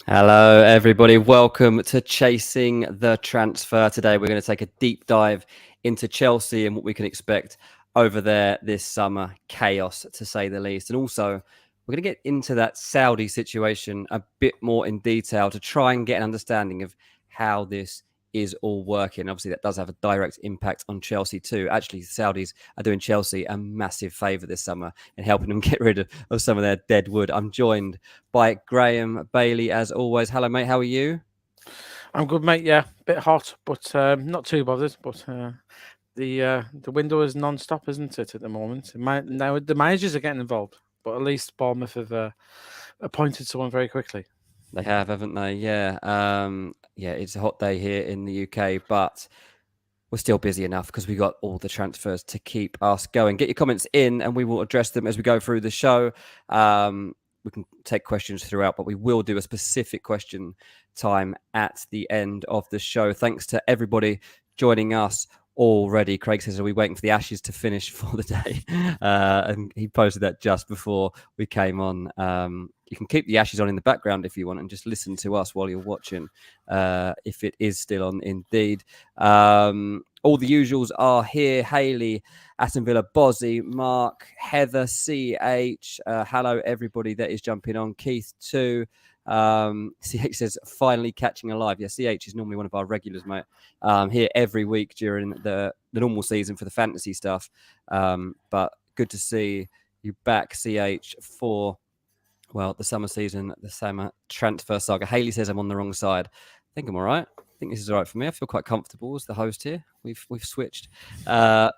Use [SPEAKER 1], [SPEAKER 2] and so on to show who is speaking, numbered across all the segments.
[SPEAKER 1] Hello, everybody. Welcome to Chasing the Transfer. Today, we're going to take a deep dive into Chelsea and what we can expect over there this summer. Chaos, to say the least. And also, we're going to get into that Saudi situation a bit more in detail to try and get an understanding of how this is all working. Obviously, that does have a direct impact on Chelsea too. Actually, the Saudis are doing Chelsea a massive favour this summer and helping them get rid of some of their dead wood. I'm joined by Graeme Bailey, as always. Hello, mate. How are you?
[SPEAKER 2] I'm good, mate. Yeah, bit hot, but not too bothered. But the window is non-stop, isn't it, at the moment? Now the managers are getting involved, but at least Bournemouth have appointed someone very quickly.
[SPEAKER 1] They have, haven't they? Yeah. Yeah, it's a hot day here in the UK, but we're still busy enough because we got all the transfers to keep us going. Get your comments in and we will address them as we go through the show. We can take questions throughout, but we will do a specific question time at the end of the show. Thanks to everybody joining us already. Craig says, are we waiting for the Ashes to finish for the day? And he posted that just before we came on. You can keep the Ashes on in the background if you want and just listen to us while you're watching, if it is still on indeed. All the usuals are here. Haley, Aston Villa, Bozzy, Mark, Heather, CH. Hello, everybody that is jumping on. Keith, too. CH says, finally catching alive. Yeah, CH is normally one of our regulars, mate. Here every week during the normal season for the fantasy stuff. But good to see you back, CH, for, well, the summer season, the summer transfer saga. Haley says I'm on the wrong side. I think I'm all right. I think this is all right for me. I feel quite comfortable as the host here. We've switched. How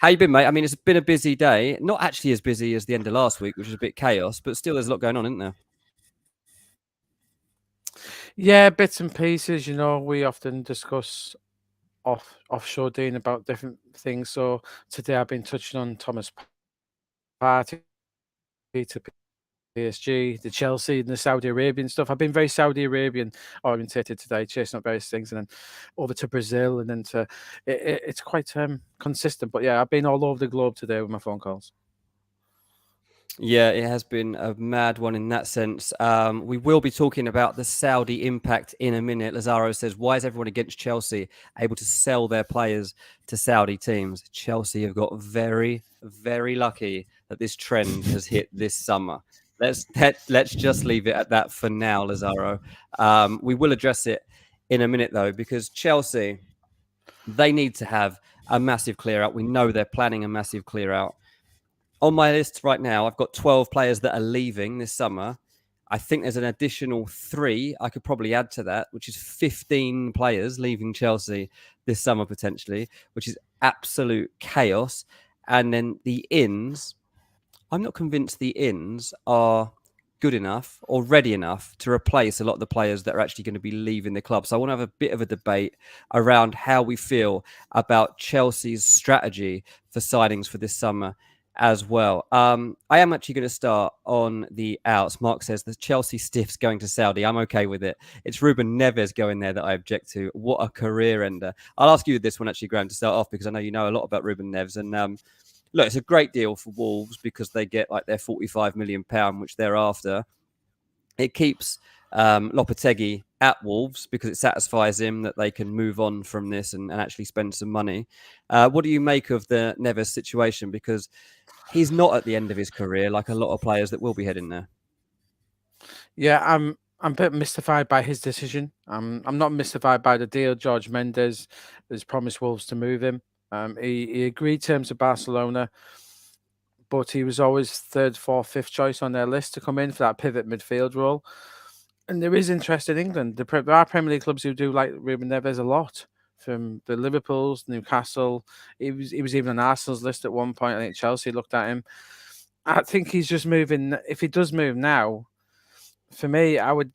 [SPEAKER 1] you been, mate? I mean, it's been a busy day. Not actually as busy as the end of last week, which was a bit chaos, but still there's a lot going on, isn't there?
[SPEAKER 2] Yeah, bits and pieces. We often discuss offshore Dean about different things. So today I've been touching on Thomas Partey to PSG, the Chelsea, and the Saudi Arabian stuff. I've been very Saudi Arabian orientated today, chasing up various things, and then over to Brazil, and then it's quite consistent. But yeah, I've been all over the globe today with my phone calls.
[SPEAKER 1] Yeah, it has been a mad one in that sense. We will be talking about the Saudi impact in a minute. Lazaro says, why is everyone against Chelsea able to sell their players to Saudi teams? Chelsea have got very, very lucky that this trend has hit this summer. Let's just leave it at that for now, Lazaro. We will address it in a minute, though, because Chelsea, they need to have a massive clear out. We know they're planning a massive clear out. On my list right now, I've got 12 players that are leaving this summer. I think there's an additional 3 I could probably add to that, which is 15 players leaving Chelsea this summer potentially, which is absolute chaos. And then the ins, I'm not convinced the ins are good enough or ready enough to replace a lot of the players that are actually going to be leaving the club. So I want to have a bit of a debate around how we feel about Chelsea's strategy for signings for this summer as well. I am actually going to start on the outs. Mark says the Chelsea stiffs going to Saudi. I'm okay with it. It's Ruben Neves going there that I object to. What a career ender. I'll ask you this one actually, Graham, to start off, because I know you know a lot about Ruben Neves. And look, it's a great deal for Wolves because they get like their £45 million, which they're after. It keeps Lopetegui at Wolves because it satisfies him that they can move on from this and actually spend some money. What do you make of the Neves situation? Because he's not at the end of his career like a lot of players that will be heading there.
[SPEAKER 2] Yeah, I'm a bit mystified by his decision. I'm not mystified by the deal. George Mendes has promised Wolves to move him. He agreed terms with Barcelona, but he was always third, fourth, fifth choice on their list to come in for that pivot midfield role. And there is interest in England. There are Premier League clubs who do like Ruben Neves a lot, from the Liverpools, Newcastle. He was even on Arsenal's list at one point. I think Chelsea looked at him. I think he's just moving. If he does move now, for me, I would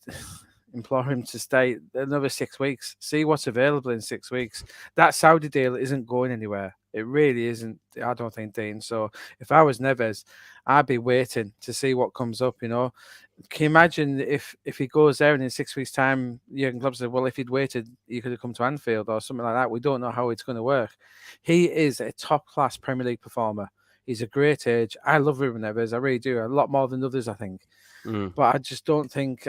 [SPEAKER 2] implore him to stay another 6 weeks. See what's available in 6 weeks. That Saudi deal isn't going anywhere. It really isn't. I don't think, Dean. So if I was Neves, I'd be waiting to see what comes up. Can you imagine if he goes there and in 6 weeks' time, Jurgen Klopp said, well, if he'd waited, he could have come to Anfield or something like that. We don't know how it's going to work. He is a top-class Premier League performer. He's a great age. I love Ruben Neves. I really do. A lot more than others, I think. But I just don't think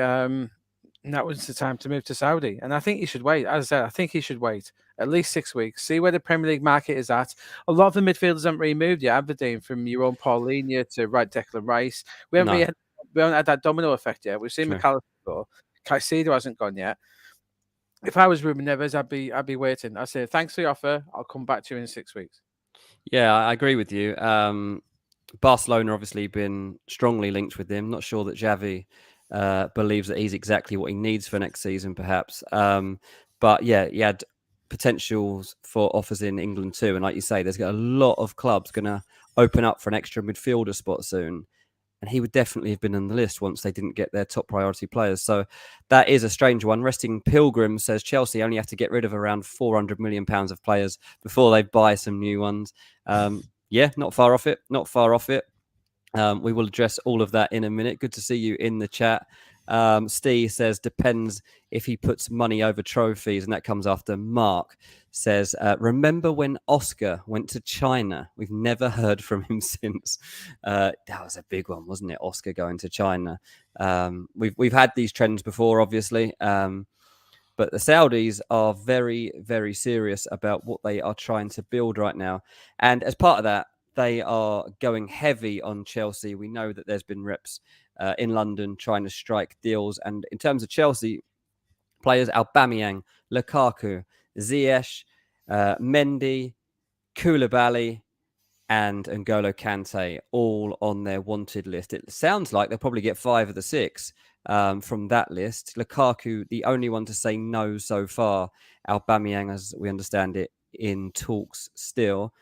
[SPEAKER 2] And that was the time to move to Saudi. And I think he should wait. As I said, I think he should wait at least 6 weeks, see where the Premier League market is at. A lot of the midfielders haven't really moved yet, have they, Dean? From your own Paulinho to right Declan Rice.
[SPEAKER 1] No,
[SPEAKER 2] We haven't had that domino effect yet. We've seen
[SPEAKER 1] true.
[SPEAKER 2] McAllister go. Caicedo hasn't gone yet. If I was Ruben Neves, I'd be waiting. I'd say thanks for the offer. I'll come back to you in 6 weeks.
[SPEAKER 1] Yeah, I agree with you. Barcelona obviously been strongly linked with him. Not sure that Xavi believes that he's exactly what he needs for next season, perhaps. But yeah, he had potentials for offers in England too. And like you say, there's got a lot of clubs going to open up for an extra midfielder spot soon. And he would definitely have been on the list once they didn't get their top priority players. So that is a strange one. Resting Pilgrim says Chelsea only have to get rid of around £400 million of players before they buy some new ones. Yeah, not far off it. Not far off it. We will address all of that in a minute. Good to see you in the chat. Steve says, depends if he puts money over trophies, and that comes after Mark says, remember when Oscar went to China? We've never heard from him since. That was a big one, wasn't it? Oscar going to China. We've had these trends before, obviously. But the Saudis are very, very serious about what they are trying to build right now. And as part of that, they are going heavy on Chelsea. We know that there's been reps in London trying to strike deals. And in terms of Chelsea, players Aubameyang, Lukaku, Ziyech, Mendy, Koulibaly, and N'Golo Kante, all on their wanted list. It sounds like they'll probably get 5 of the 6 from that list. Lukaku, the only one to say no so far. Aubameyang, as we understand it, in talks still.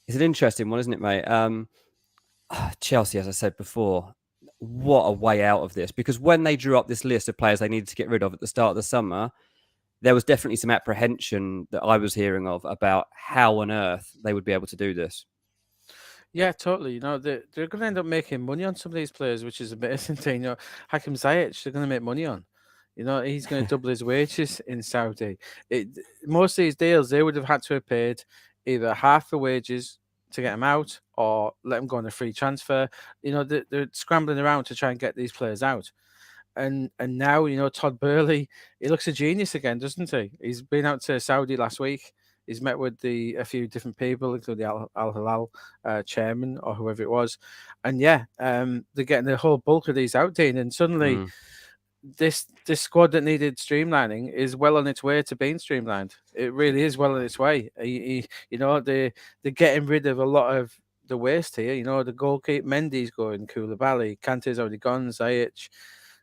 [SPEAKER 1] It's an interesting one, isn't it, mate? Chelsea, as I said before, what a way out of this. Because when they drew up this list of players they needed to get rid of at the start of the summer, there was definitely some apprehension that I was hearing of about how on earth they would be able to do this.
[SPEAKER 2] Yeah, totally. You know, they're going to end up making money on some of these players, which is amazing thing. You know, Hakim Ziyech, they're going to make money on. You know, he's going to double his wages in Saudi. Most of these deals, they would have had to have paid either half the wages to get him out or let him go on a free transfer. You know, they're scrambling around to try and get these players out. And now, you know, Todd Burley, he looks a genius again, doesn't he? He's been out to Saudi last week. He's met with a few different people, including the Al Hilal chairman or whoever it was. And yeah, they're getting the whole bulk of these out, Dean. And suddenly, this squad that needed streamlining is well on its way to being streamlined. It really is well on its way. You know, they're getting rid of a lot of the waste here. You know, the goalkeeper Mendy's going, Koulibaly, Kante's already gone, Ziyech.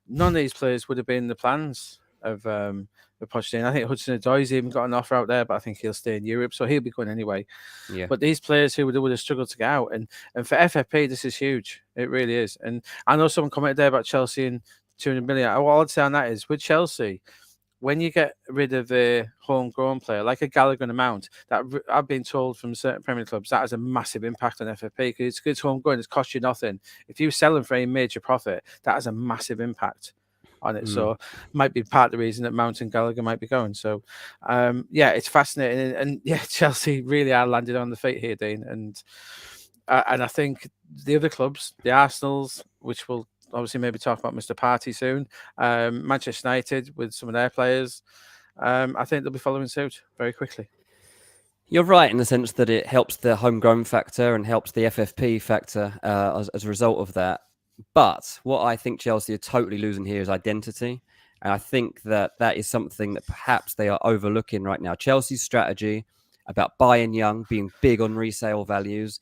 [SPEAKER 2] None of these players would have been in the plans of Pochettino. I think Hudson-Odoi's even got an offer out there, but I think he'll stay in Europe, so he'll be going anyway.
[SPEAKER 1] Yeah.
[SPEAKER 2] But these players who would have struggled to get out, and for FFP, this is huge. It really is. And I know someone commented there about Chelsea and 200 million. All I'd say on that is with Chelsea, when you get rid of a homegrown player like a Gallagher and a Mount, that I've been told from certain Premier League clubs that has a massive impact on FFP because it's homegrown, it's cost you nothing. If you sell them for a major profit, that has a massive impact on it. So might be part of the reason that Mount and Gallagher might be going. So yeah, it's fascinating. And yeah, Chelsea really are landed on the feet here, Dean. And I think the other clubs, the Arsenals, which will obviously maybe talk about Mr. Party soon, Manchester United with some of their players, I think they'll be following suit very quickly.
[SPEAKER 1] You're right in the sense that it helps the homegrown factor and helps the FFP factor as a result of that. But what I think Chelsea are totally losing here is identity. And I think that is something that perhaps they are overlooking right now. Chelsea's strategy about buying young, being big on resale values,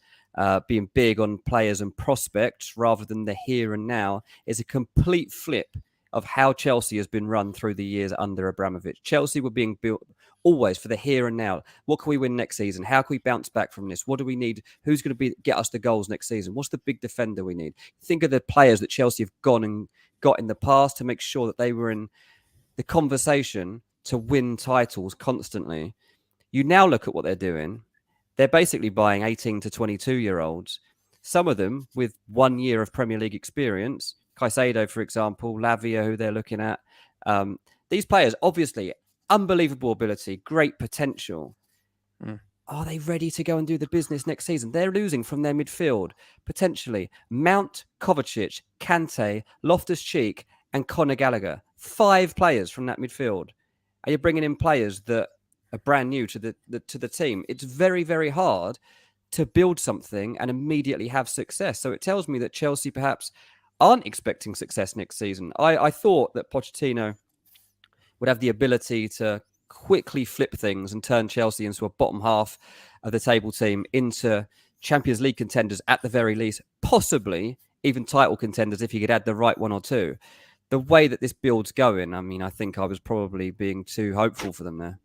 [SPEAKER 1] being big on players and prospects rather than the here and now is a complete flip of how Chelsea has been run through the years under Abramovich. Chelsea were being built always for the here and now. What can we win next season? How can we bounce back from this? What do we need? Who's going to get us the goals next season? What's the big defender we need? Think of the players that Chelsea have gone and got in the past to make sure that they were in the conversation to win titles constantly. You now look at what they're doing. They're basically buying 18 to 22-year-olds, some of them with 1 year of Premier League experience. Caicedo, for example, Lavia, who they're looking at. These players, obviously, unbelievable ability, great potential. Are they ready to go and do the business next season? They're losing from their midfield, potentially. Mount, Kovacic, Kante, Loftus-Cheek, and Conor Gallagher. 5 players from that midfield, and you're bringing in players that are brand new to the team. It's very, very hard to build something and immediately have success. So it tells me that Chelsea perhaps aren't expecting success next season. I thought that Pochettino would have the ability to quickly flip things and turn Chelsea into a bottom half of the table team into Champions League contenders at the very least, possibly even title contenders if you could add the right one or two. The way that this build's going, I mean, I think I was probably being too hopeful for them there.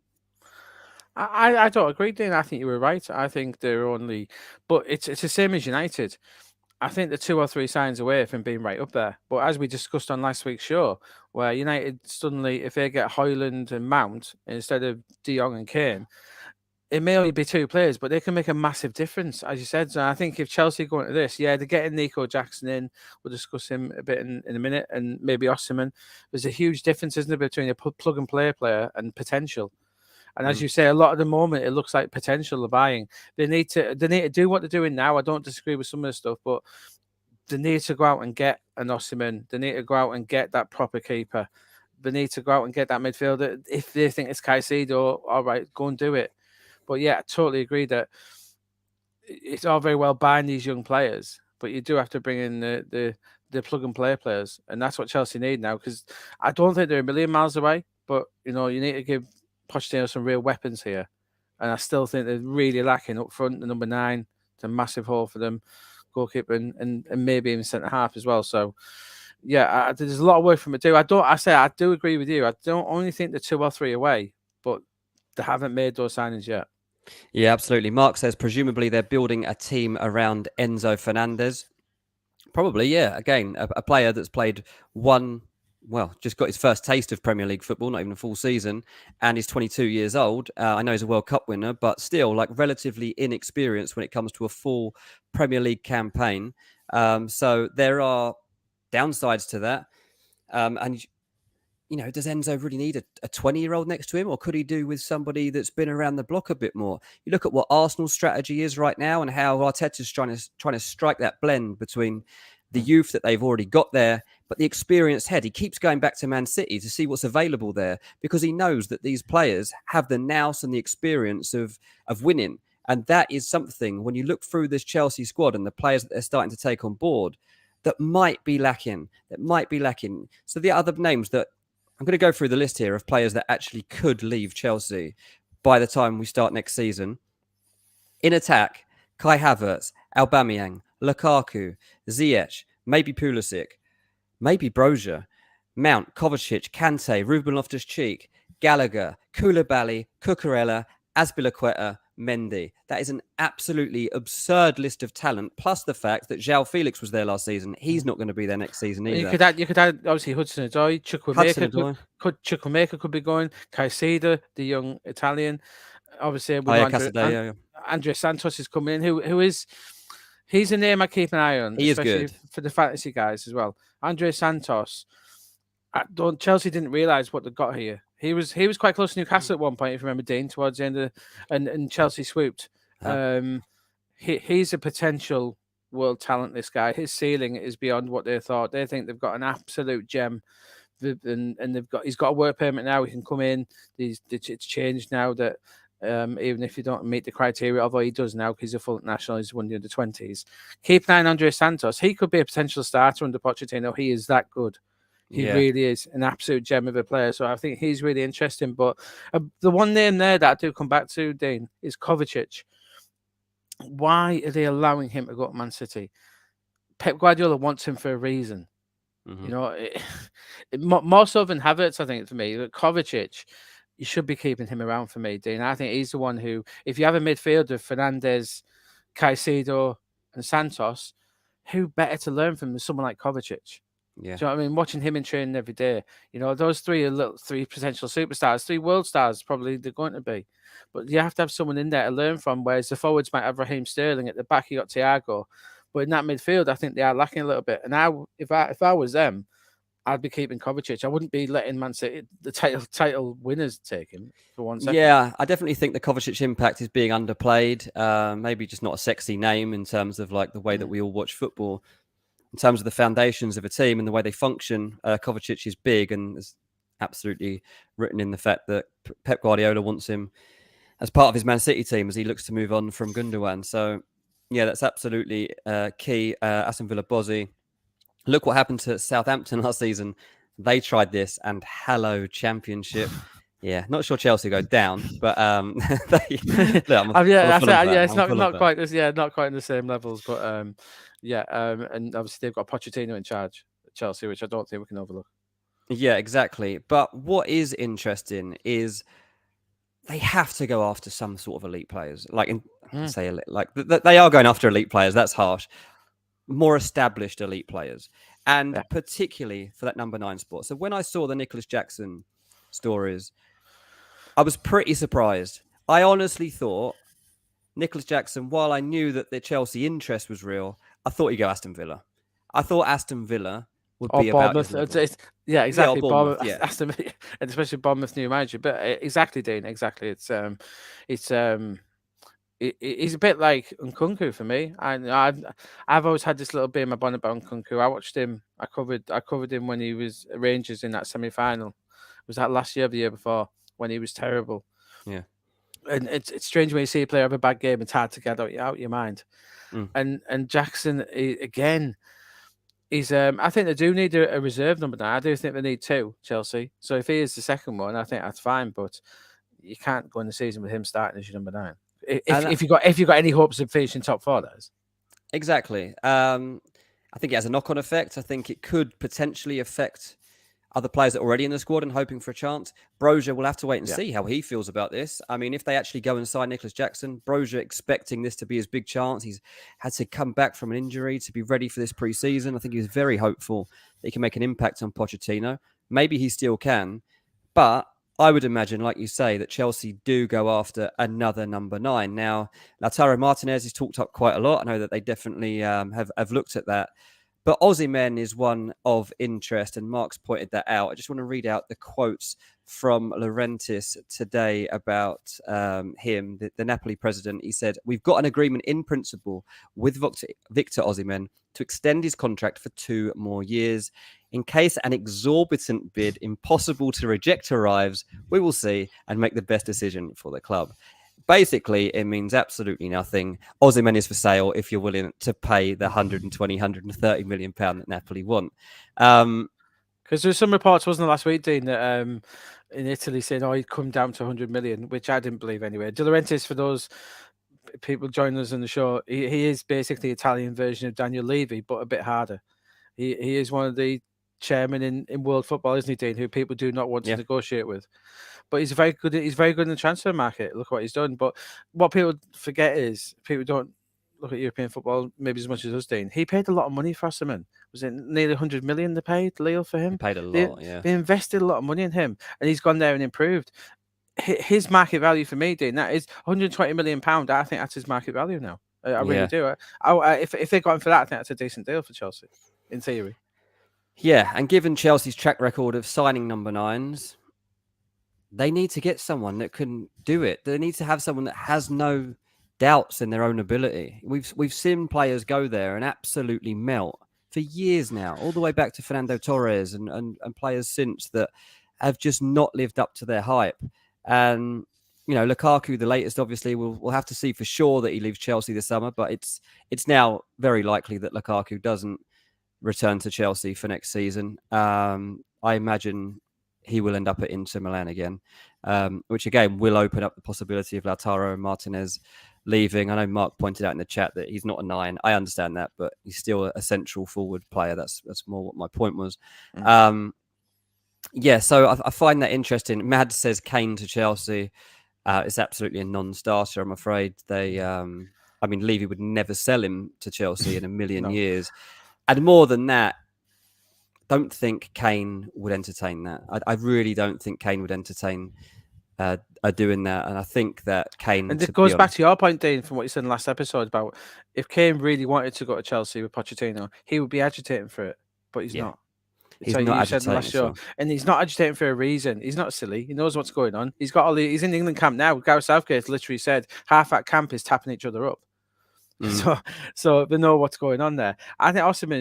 [SPEAKER 2] I don't agree, Dean. I think you were right. I think they're only, but it's the same as United. I think they're 2 or 3 signs away from being right up there. But as we discussed on last week's show, where United suddenly, if they get Højlund and Mount instead of De Jong and Kane, it may only be 2 players, but they can make a massive difference, as you said. So I think if Chelsea go into this, they're getting Nico Jackson in. We'll discuss him a bit in a minute, and maybe Osimhen. There's a huge difference, isn't there, between a plug and play player and potential. And as you say, a lot of the moment it looks like potential of buying. They need to do what they're doing now. I don't disagree with some of the stuff, but they need to go out and get an Osimhen. They need to go out and get that proper keeper. They need to go out and get that midfielder. If they think it's Caicedo, all right, go and do it. But yeah, I totally agree that it's all very well buying these young players, but you do have to bring in the plug and play players, and that's what Chelsea need now. Because I don't think they're a million miles away, but you need to give Pochettino some real weapons here, and I still think they're really lacking up front. The number 9, it's a massive hole for them, goalkeeper and maybe even centre half as well. So yeah, there's a lot of work for them to do. I do agree with you. I don't only think they're 2 or 3 away, but they haven't made those signings yet.
[SPEAKER 1] Yeah, absolutely. Mark says presumably they're building a team around Enzo Fernandez. Probably, yeah. Again, a player that's played just got his first taste of Premier League football, not even a full season, and he's 22 years old. I know he's a World Cup winner, but still, relatively inexperienced when it comes to a full Premier League campaign. So there are downsides to that. And does Enzo really need a 20-year-old next to him, or could he do with somebody that's been around the block a bit more? You look at what Arsenal's strategy is right now and how Arteta's trying to strike that blend between the youth that they've already got there, but the experienced head. He keeps going back to Man City to see what's available there because he knows that these players have the nous and the experience of winning. And that is something, when you look through this Chelsea squad and the players that they're starting to take on board, that might be lacking. So the other names that I'm going to go through the list here of players that actually could leave Chelsea by the time we start next season. In attack, Kai Havertz, Aubameyang, Lukaku, Ziyech, maybe Pulisic, maybe Brozier, Mount, Kovacic, Kante, Ruben Loftus-Cheek, Gallagher, Koulibaly, Cucurella, Azpilicueta, Mendy. That is an absolutely absurd list of talent, plus the fact that João Felix was there last season. He's not going to be there next season either.
[SPEAKER 2] You could add obviously Hudson-Odoi, Chukwuemeka could be going, Caicedo, the young Italian. Obviously, Andrea Santos is coming in, who is he's a name I keep an eye on, especially for the fantasy guys as well. Andrea Santos. Chelsea didn't realise what they got here. He was quite close to Newcastle at one point, if you remember, Dean, towards the end and Chelsea swooped. He's a potential world talent, this guy. His ceiling is beyond what they thought. They think they've got an absolute gem, and he's got a work permit now. He can come in. It's changed now that even if you don't meet the criteria, although he does now because he's a full national, he's won the under-20s. Keep an eye on Andrea Santos. He could be a potential starter under Pochettino. He is that good. He really is an absolute gem of a player. So I think he's really interesting. But the one name there that I do come back to, Dean, is Kovacic. Why are they allowing him to go to Man City? Pep Guardiola wants him for a reason. More so than Havertz, I think, for me. But Kovacic, you should be keeping him around for me, Dean. I think he's the one who, if you have a midfield of Fernandes, Caicedo and Santos, who better to learn from than someone like Kovacic?
[SPEAKER 1] Yeah.
[SPEAKER 2] Do you know what I mean? Watching him in training every day, those 3 are 3 potential superstars, 3 world stars, probably they're going to be. But you have to have someone in there to learn from, whereas the forwards might have Raheem Sterling. At the back, you got Thiago. But in that midfield, I think they are lacking a little bit. And if I was them, I'd be keeping Kovacic. I wouldn't be letting Man City, the title winners, take him for 1 second.
[SPEAKER 1] Yeah, I definitely think the Kovacic impact is being underplayed. Maybe just not a sexy name in terms of the way that we all watch football. In terms of the foundations of a team and the way they function, Kovacic is big, and absolutely written in the fact that Pep Guardiola wants him as part of his Man City team as he looks to move on from Gundogan. So, yeah, that's absolutely key. Aston Villa Bozzy. Look what happened to Southampton last season. They tried this and hello championship. Yeah, not sure Chelsea go down, but look, I'm
[SPEAKER 2] Yeah,
[SPEAKER 1] full of that.
[SPEAKER 2] it's
[SPEAKER 1] I'm full of
[SPEAKER 2] not
[SPEAKER 1] that.
[SPEAKER 2] quite not quite in the same levels, but and obviously they've got Pochettino in charge at Chelsea, which I don't think we can overlook.
[SPEAKER 1] Yeah, exactly. But what is interesting is they have to go after some sort of elite players. They are going after elite players. That's harsh. More established elite players, and
[SPEAKER 2] Yeah.
[SPEAKER 1] particularly for that number 9 spot. So when I saw the Nicholas Jackson stories, I was pretty surprised. I honestly thought Nicholas Jackson, while I knew that the Chelsea interest was real, I thought he'd go Aston Villa. I thought Aston Villa would
[SPEAKER 2] Or
[SPEAKER 1] be about his
[SPEAKER 2] Bournemouth.
[SPEAKER 1] level.
[SPEAKER 2] Yeah,
[SPEAKER 1] Yeah, or
[SPEAKER 2] exactly.
[SPEAKER 1] Bournemouth.
[SPEAKER 2] Bournemouth,
[SPEAKER 1] Yeah,
[SPEAKER 2] Aston Villa, and especially Bournemouth new manager. But exactly, Dean. Exactly. It's he's a bit like Nkunku for me. And I've always had this little bit in my bonnet about Nkunku. I watched him. I covered him when he was at Rangers in that semi-final. Was that last year or the year before when he was terrible?
[SPEAKER 1] yeah.
[SPEAKER 2] And it's strange when you see a player have a bad game. It's hard to get out your mind.
[SPEAKER 1] Mm.
[SPEAKER 2] And Jackson again. I think they do need a reserve number now. I do think they need 2, Chelsea. So if he is the second one, I think that's fine. But you can't go in the season with him starting as your number 9. If you got any hopes of finishing top 4, that is.
[SPEAKER 1] Exactly. I think it has a knock-on effect. I think it could potentially affect other players that are already in the squad and hoping for a chance. Brozier will have to wait and see how he feels about this. I mean, if they actually go and sign Nicholas Jackson, Brozier expecting this to be his big chance. He's had to come back from an injury to be ready for this pre-season. I think he's very hopeful that he can make an impact on Pochettino. Maybe he still can, but I would imagine, like you say, that Chelsea do go after another number 9. Now, Lautaro Martinez is talked up quite a lot. I know that they definitely have looked at that. But Osimhen is one of interest, and Mark's pointed that out. I just want to read out the quotes from Laurentis today about him, the Napoli president. He said, "We've got an agreement in principle with Victor Osimhen to extend his contract for 2 more years. In case an exorbitant bid impossible to reject arrives, we will see and make the best decision for the club." Basically, it means absolutely nothing. Osimhen is for sale if you're willing to pay the 120, 130 million pound that Napoli want.
[SPEAKER 2] Because there's some reports, wasn't there, last week, Dean, that in Italy saying, he'd come down to 100 million, which I didn't believe anyway. De Laurentiis, for those people joining us on the show, he is basically the Italian version of Daniel Levy, but a bit harder. He is one of the chairmen in world football, isn't he, Dean, who people do not want to negotiate with. But he's very good in the transfer market. Look what he's done. But what people forget is people don't look at European football maybe as much as us, Dean. He paid a lot of money for Osimhen. Was it nearly 100 million they paid, Lille, for him?
[SPEAKER 1] He paid a lot, yeah.
[SPEAKER 2] They invested a lot of money in him, and he's gone there and improved. His market value for me, Dean, that is 120 million pound. I think that's his market value now. I really do. If they got him for that, I think that's a decent deal for Chelsea, in theory.
[SPEAKER 1] Yeah, and given Chelsea's track record of signing number 9s, they need to get someone that can do it. They need to have someone that has no doubts in their own ability. We've seen players go there and absolutely melt for years now, all the way back to Fernando Torres and players since that have just not lived up to their hype. And Lukaku, the latest, obviously, we'll have to see for sure that he leaves Chelsea this summer. But it's now very likely that Lukaku doesn't return to Chelsea for next season. I imagine he will end up at Inter Milan again, which again will open up the possibility of Lautaro and Martinez leaving. I know Mark pointed out in the chat that he's not a 9. I understand that, but he's still a central forward player. That's more what my point was. So I find that interesting. Mad says Kane to Chelsea. It's absolutely a non-starter, I'm afraid. Levy would never sell him to Chelsea in a million years. And more than that, don't think Kane would entertain that. I really don't think Kane would entertain doing that. And I think that Kane...
[SPEAKER 2] And it goes back to your point, Dean, from what you said in the last episode about if Kane really wanted to go to Chelsea with Pochettino, he would be agitating for it, but he's not.
[SPEAKER 1] He's not agitating.
[SPEAKER 2] Last show. And he's not agitating for a reason. He's not silly. He knows what's going on. He's in the England camp now. Gareth Southgate literally said half that camp is tapping each other up. So they know what's going on there. I think Osimhen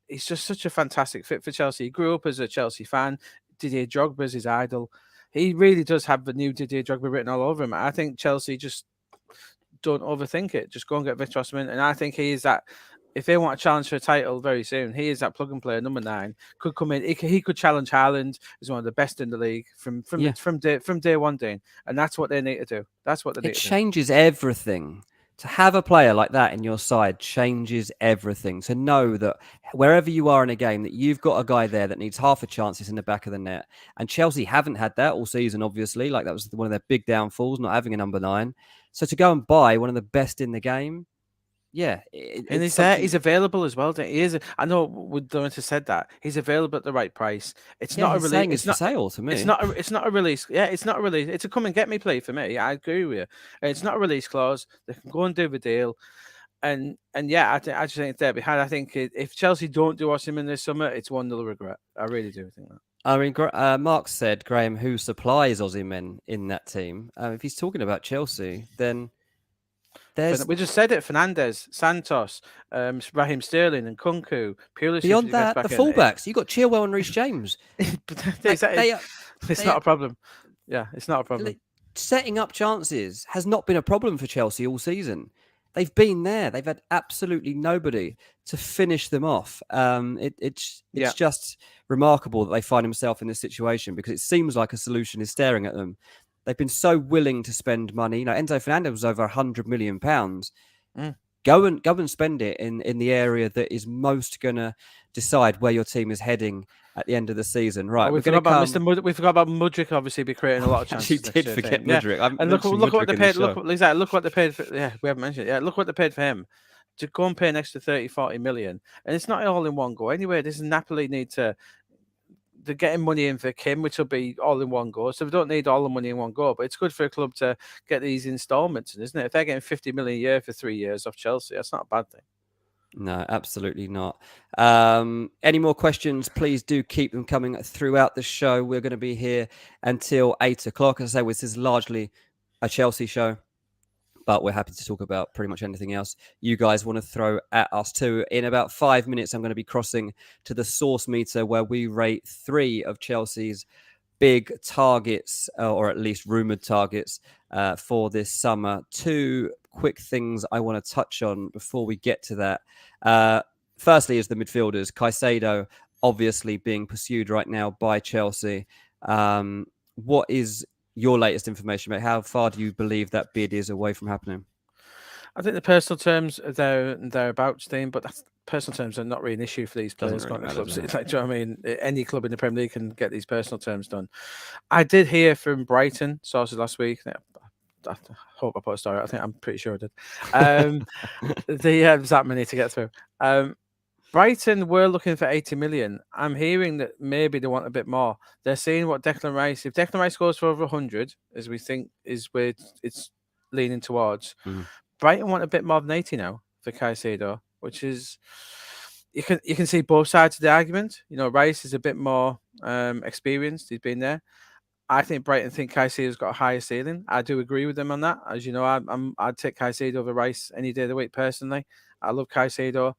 [SPEAKER 2] is just such a fantastic fit for Chelsea. He grew up as a Chelsea fan, Didier Drogba as his idol. He really does have the new Didier Drogba written all over him. I think Chelsea just don't overthink it. Just go and get Victor Osimhen. And I think he is that. If they want to challenge for a title very soon, he is that plug and play number 9. Could come in. He could challenge Haaland. He's one of the best in the league from day one, Dean. And that's what they need to do. That's what they need
[SPEAKER 1] It
[SPEAKER 2] to do.
[SPEAKER 1] changes everything. To have a player like that in your side changes everything. To know that wherever you are in a game, that you've got a guy there that needs half a chance is in the back of the net. And Chelsea haven't had that all season, obviously. Like, that was one of their big downfalls, not having a number 9. So to go and buy one of the best in the game, yeah.
[SPEAKER 2] And he's there. He's available as well. He is. I know Lawrence has said that. He's available at the right price. It's not a release.
[SPEAKER 1] It's for sale to me.
[SPEAKER 2] It's not a release. Yeah, it's not a release. It's a come and get me play for me. I agree with you. It's not a release clause. They can go and do the deal. And yeah, I just think it's there behind. I think if Chelsea don't do Osimhen this summer, it's 1-0 regret. I really do think that.
[SPEAKER 1] I mean, Mark said, Graham, who supplies Osimhen in that team? If he's talking about Chelsea, then
[SPEAKER 2] we just said it: Fernandez, Santos, Raheem Sterling, and Kunku.
[SPEAKER 1] Beyond that, the fullbacks. You got Chilwell and Reece James.
[SPEAKER 2] It's not a problem. Yeah, it's not a problem.
[SPEAKER 1] Setting up chances has not been a problem for Chelsea all season. They've been there. They've had absolutely nobody to finish them off. It's just remarkable that they find themselves in this situation, because it seems like a solution is staring at them. They've been so willing to spend money. You know, Enzo Fernandez was over £100 million. Go and spend it in the area that is most going to decide where your team is heading at the end of the season. Right,
[SPEAKER 2] we forgot about Mudryk. Obviously, be creating a lot of chances.
[SPEAKER 1] She did forget Mudryk.
[SPEAKER 2] Yeah. And look what they paid. Look what they paid for. Yeah, we haven't mentioned it. Yeah, look what they paid for him. To go and pay an extra 30-40 million, and it's not all in one go. Anyway, this is Napoli need to. They're getting money in for Kim, which will be all in one go. So we don't need all the money in one go, but it's good for a club to get these installments, isn't it? If they're getting 50 million a year for 3 years off Chelsea, that's not a bad thing.
[SPEAKER 1] No, absolutely not. Any more questions, please do keep them coming throughout the show. We're going to be here until 8 o'clock. As I say, this is largely a Chelsea show, but we're happy to talk about pretty much anything else you guys want to throw at us too. In about 5 minutes, I'm going to be crossing to the source meter, where we rate 3 of Chelsea's big targets, or at least rumoured targets, for this summer. 2 quick things I want to touch on before we get to that. Firstly is the midfielders. Caicedo obviously being pursued right now by Chelsea. What is your latest information, mate? How far do you believe that bid is away from happening?
[SPEAKER 2] I think the personal terms are thereabouts, Dean, but personal terms are not really an issue for these players.
[SPEAKER 1] Really matter,
[SPEAKER 2] clubs. It's like, do you know what I mean? Any club in the Premier League can get these personal terms done. I did hear from Brighton sources last week. I hope I put a story. I'm pretty sure I did. There's that many to get through. Brighton were looking for 80 million. I'm hearing that maybe they want a bit more. They're seeing what Declan Rice, if Declan Rice goes for over 100, as we think is where it's leaning towards, Brighton want a bit more than 80 now for Caicedo, which is, you can see both sides of the argument. You know, Rice is a bit more experienced. He's been there. I think Brighton think Caicedo's got a higher ceiling. I do agree with them on that. As you know, I'd take Caicedo over Rice any day of the week personally. I love Caicedo.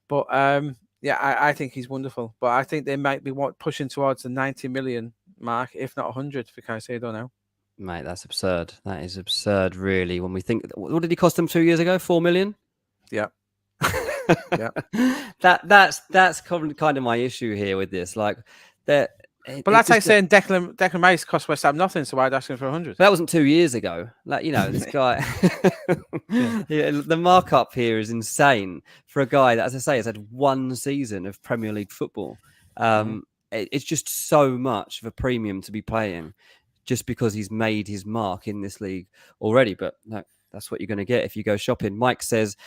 [SPEAKER 2] But I think he's wonderful. But I think they might be pushing towards the 90 million mark, if not 100 for Caicedo now.
[SPEAKER 1] Mate, that's absurd. That is absurd, really. When we think, what did he cost them 2 years ago? 4 million?
[SPEAKER 2] Yeah.
[SPEAKER 1] Yeah. That's kind of my issue here with this. Like that.
[SPEAKER 2] But that's like saying Declan Rice cost West Ham nothing, so I'd ask him for 100.
[SPEAKER 1] That wasn't 2 years ago. Like, you know, this guy, the markup here is insane for a guy that, as I say, has had 1 season of Premier League football. It's just so much of a premium to be paying just because he's made his mark in this league already. But no, that's what you're going to get if you go shopping. Mike says,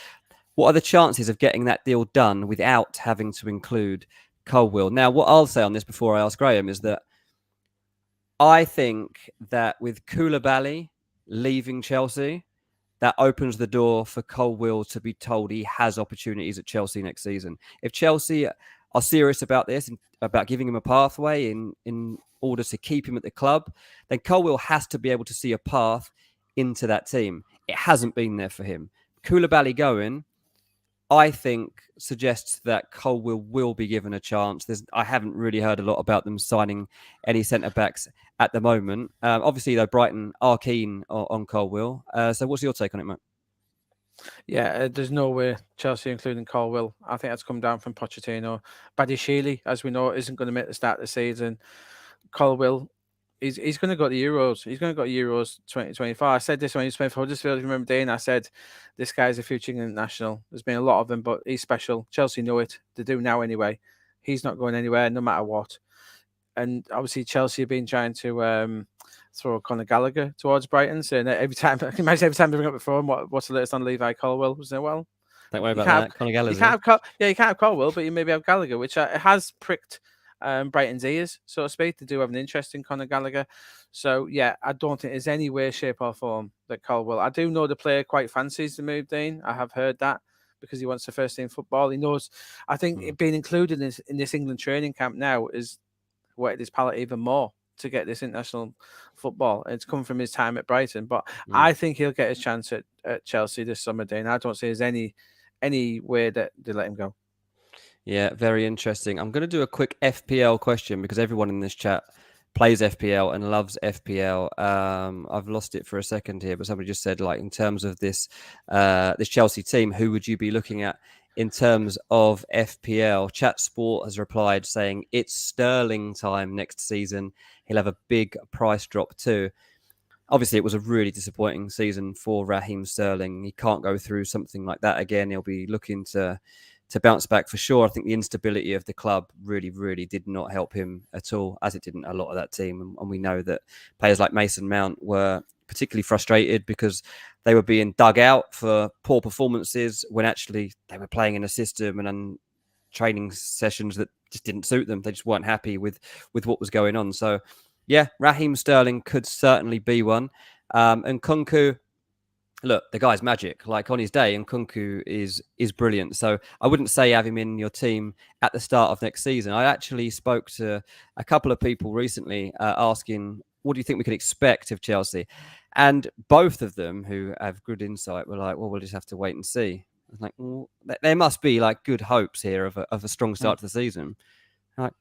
[SPEAKER 1] what are the chances of getting that deal done without having to include Colwill? Now, what I'll say on this before I ask Graham is that I think that with Koulibaly leaving Chelsea, that opens the door for Colwill to be told he has opportunities at Chelsea next season. If Chelsea are serious about this, and about giving him a pathway in order to keep him at the club, then Colwill has to be able to see a path into that team. It hasn't been there for him. Koulibaly going, I think suggests that Colwill will be given a chance. I haven't really heard a lot about them signing any centre backs at the moment. Obviously, though, Brighton are keen on Colwill. So, what's your take on it, Matt?
[SPEAKER 2] Yeah, there's no way Chelsea, including Colwill. I think that's come down from Pochettino. Badiashile, as we know, isn't going to make the start of the season. Colwill, he's going to go to the Euros. He's going to go to Euros 2024. I said this when he was playing for Huddersfield. If you remember, Dean, I said this guy's a future international. There's been a lot of them, but he's special. Chelsea know it. They do now anyway. He's not going anywhere, no matter what. And obviously, Chelsea have been trying to throw Conor Gallagher towards Brighton, saying that every time, I can imagine every time they bring up the phone, what's the latest on Levi Colwill? Was there, well,
[SPEAKER 1] Don't worry
[SPEAKER 2] you
[SPEAKER 1] about
[SPEAKER 2] can't
[SPEAKER 1] that. Conor Gallagher.
[SPEAKER 2] you can't have you can't have Colwill, but you maybe have Gallagher, which has pricked Brighton's ears, so to speak. They do have an interest in Conor Gallagher. So yeah, I don't think there's any way, shape, or form that Colwill. I do know the player quite fancies the move, Dean. I have heard that because he wants the first team football. He knows. I think being included in this England training camp now is whetted his palate even more to get this international football. It's come from his time at Brighton, but I think he'll get his chance at Chelsea this summer, Dean. I don't see there's any way that they let him go.
[SPEAKER 1] Yeah, very interesting. I'm going to do a quick FPL question because everyone in this chat plays FPL and loves FPL. I've lost it for a second here, but somebody just said, like, in terms of this Chelsea team, who would you be looking at in terms of FPL? Chat Sport has replied saying it's Sterling time next season. He'll have a big price drop too. Obviously, it was a really disappointing season for Raheem Sterling. He can't go through something like that again. He'll be looking to bounce back for sure. I think the instability of the club really, really did not help him at all, as it didn't a lot of that team. And we know that players like Mason Mount were particularly frustrated because they were being dug out for poor performances when actually they were playing in a system and training sessions that just didn't suit them. They just weren't happy with what was going on. So, yeah, Raheem Sterling could certainly be one. And Kunku, look, the guy's magic. Like, on his day, and Kunku is brilliant. So I wouldn't say have him in your team at the start of next season. I actually spoke to a couple of people recently asking, what do you think we can expect of Chelsea? And both of them, who have good insight, were like, well, we'll just have to wait and see. I was like, well, there must be like good hopes here of a strong start to the season. Like,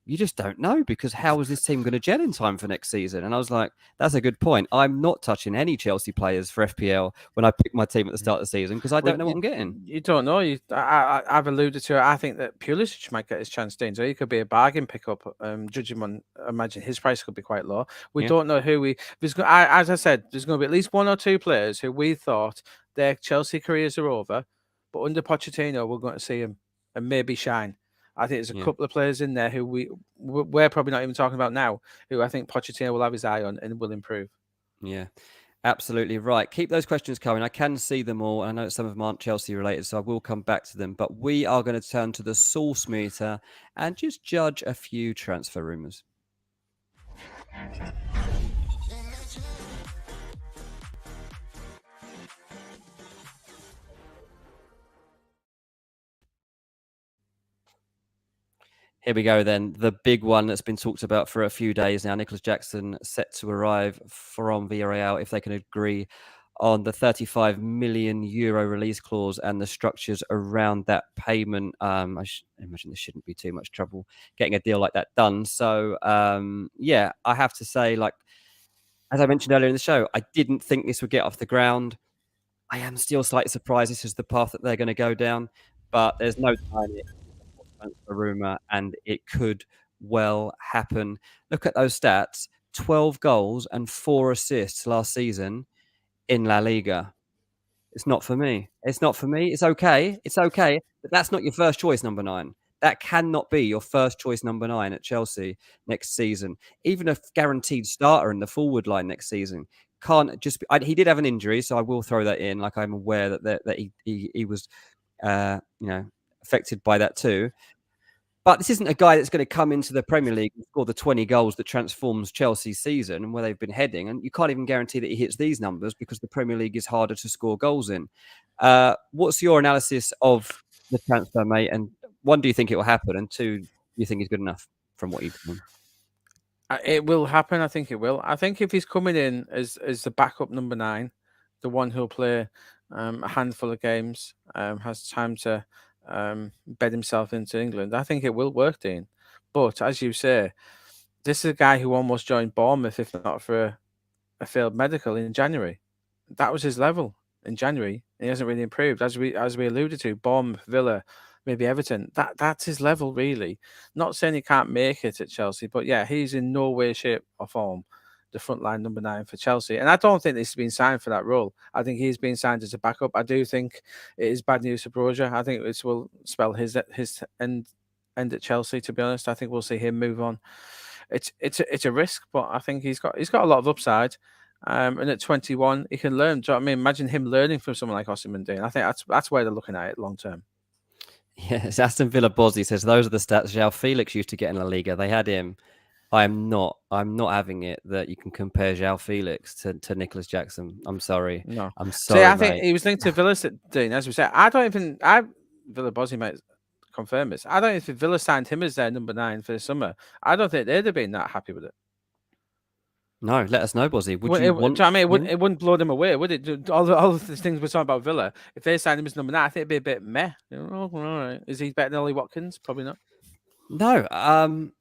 [SPEAKER 1] you just don't know, because how is this team going to gel in time for next season? And I was like, that's a good point. I'm not touching any Chelsea players for FPL when I pick my team at the start of the season because I don't know what I'm getting.
[SPEAKER 2] You don't know. I've alluded to it. I think that Pulisic might get his chance, Dean. So he could be a bargain pickup. Judging on, I imagine his price could be quite low. We don't know who we. As I said, there's going to be at least one or two players who we thought their Chelsea careers are over, but under Pochettino, we're going to see him and maybe shine. I think there's a couple of players in there who we're probably not even talking about now, who I think Pochettino will have his eye on and will improve.
[SPEAKER 1] Yeah, absolutely right. Keep those questions coming. I can see them all. I know some of them aren't Chelsea related, so I will come back to them. But we are going to turn to the source meter and just judge a few transfer rumours. Here we go then. The big one that's been talked about for a few days now. Nicholas Jackson set to arrive from Villarreal if they can agree on the 35 million euro release clause and the structures around that payment. I imagine there shouldn't be too much trouble getting a deal like that done. So, yeah, I have to say, like, as I mentioned earlier in the show, I didn't think this would get off the ground. I am still slightly surprised this is the path that they're going to go down, but there's no denying it. A rumor, and it could well happen. Look at those stats: 12 goals and 4 assists last season in La Liga. It's not for me. It's not for me. It's okay. It's okay, but that's not your first choice number 9. That cannot be your first choice number 9 at Chelsea next season. Even a guaranteed starter in the forward line next season can't just be. He did have an injury, so I will throw that in. Like, I'm aware that he was, affected by that too. But this isn't a guy that's going to come into the Premier League and score the 20 goals that transforms Chelsea's season and where they've been heading. And you can't even guarantee that he hits these numbers because the Premier League is harder to score goals in. What's your analysis of the transfer, mate? And one, do you think it will happen? And two, do you think he's good enough from what you've done?
[SPEAKER 2] It will happen. I think it will. I think if he's coming in as the backup number 9, the one who'll play a handful of games, has time to bed himself into England, I think it will work, Dean. But as you say, this is a guy who almost joined Bournemouth, if not for a failed medical in January. That was his level in January. He hasn't really improved, as we alluded to. Bournemouth, Villa, maybe Everton. That's his level, really. Not saying he can't make it at Chelsea, but yeah, he's in no way, shape, or form the frontline number 9 for Chelsea. And I don't think this has been signed for that role. I think he's been signed as a backup. I do think it is bad news for Broja. I think this will spell his end at Chelsea. To be honest, I think we'll see him move on. It's a risk, but I think he's got a lot of upside. And at 21, he can learn. Do you know what I mean? Imagine him learning from someone like Osimhen Dean. I think that's where they're looking at it long term.
[SPEAKER 1] Yes, Aston Villa Bozzi says those are the stats João Felix used to get in La Liga. They had him. I'm not having it that you can compare João Felix to Nicholas Jackson. I'm sorry.
[SPEAKER 2] No.
[SPEAKER 1] I'm
[SPEAKER 2] See,
[SPEAKER 1] sorry,
[SPEAKER 2] I think
[SPEAKER 1] mate.
[SPEAKER 2] he was linked to Villa, Dean, as we said. Villa Bozzi might confirm this. I don't think if Villa signed him as their number 9 for the summer, I don't think they'd have been that happy with it.
[SPEAKER 1] No, let us know, Bozzy. Would
[SPEAKER 2] Do
[SPEAKER 1] you
[SPEAKER 2] you
[SPEAKER 1] want?
[SPEAKER 2] know what I mean? It wouldn't blow them away, would it? All the things we're talking about Villa, if they signed him as number 9, I think it'd be a bit meh. All right. Is he better than Ollie Watkins? Probably not.
[SPEAKER 1] No.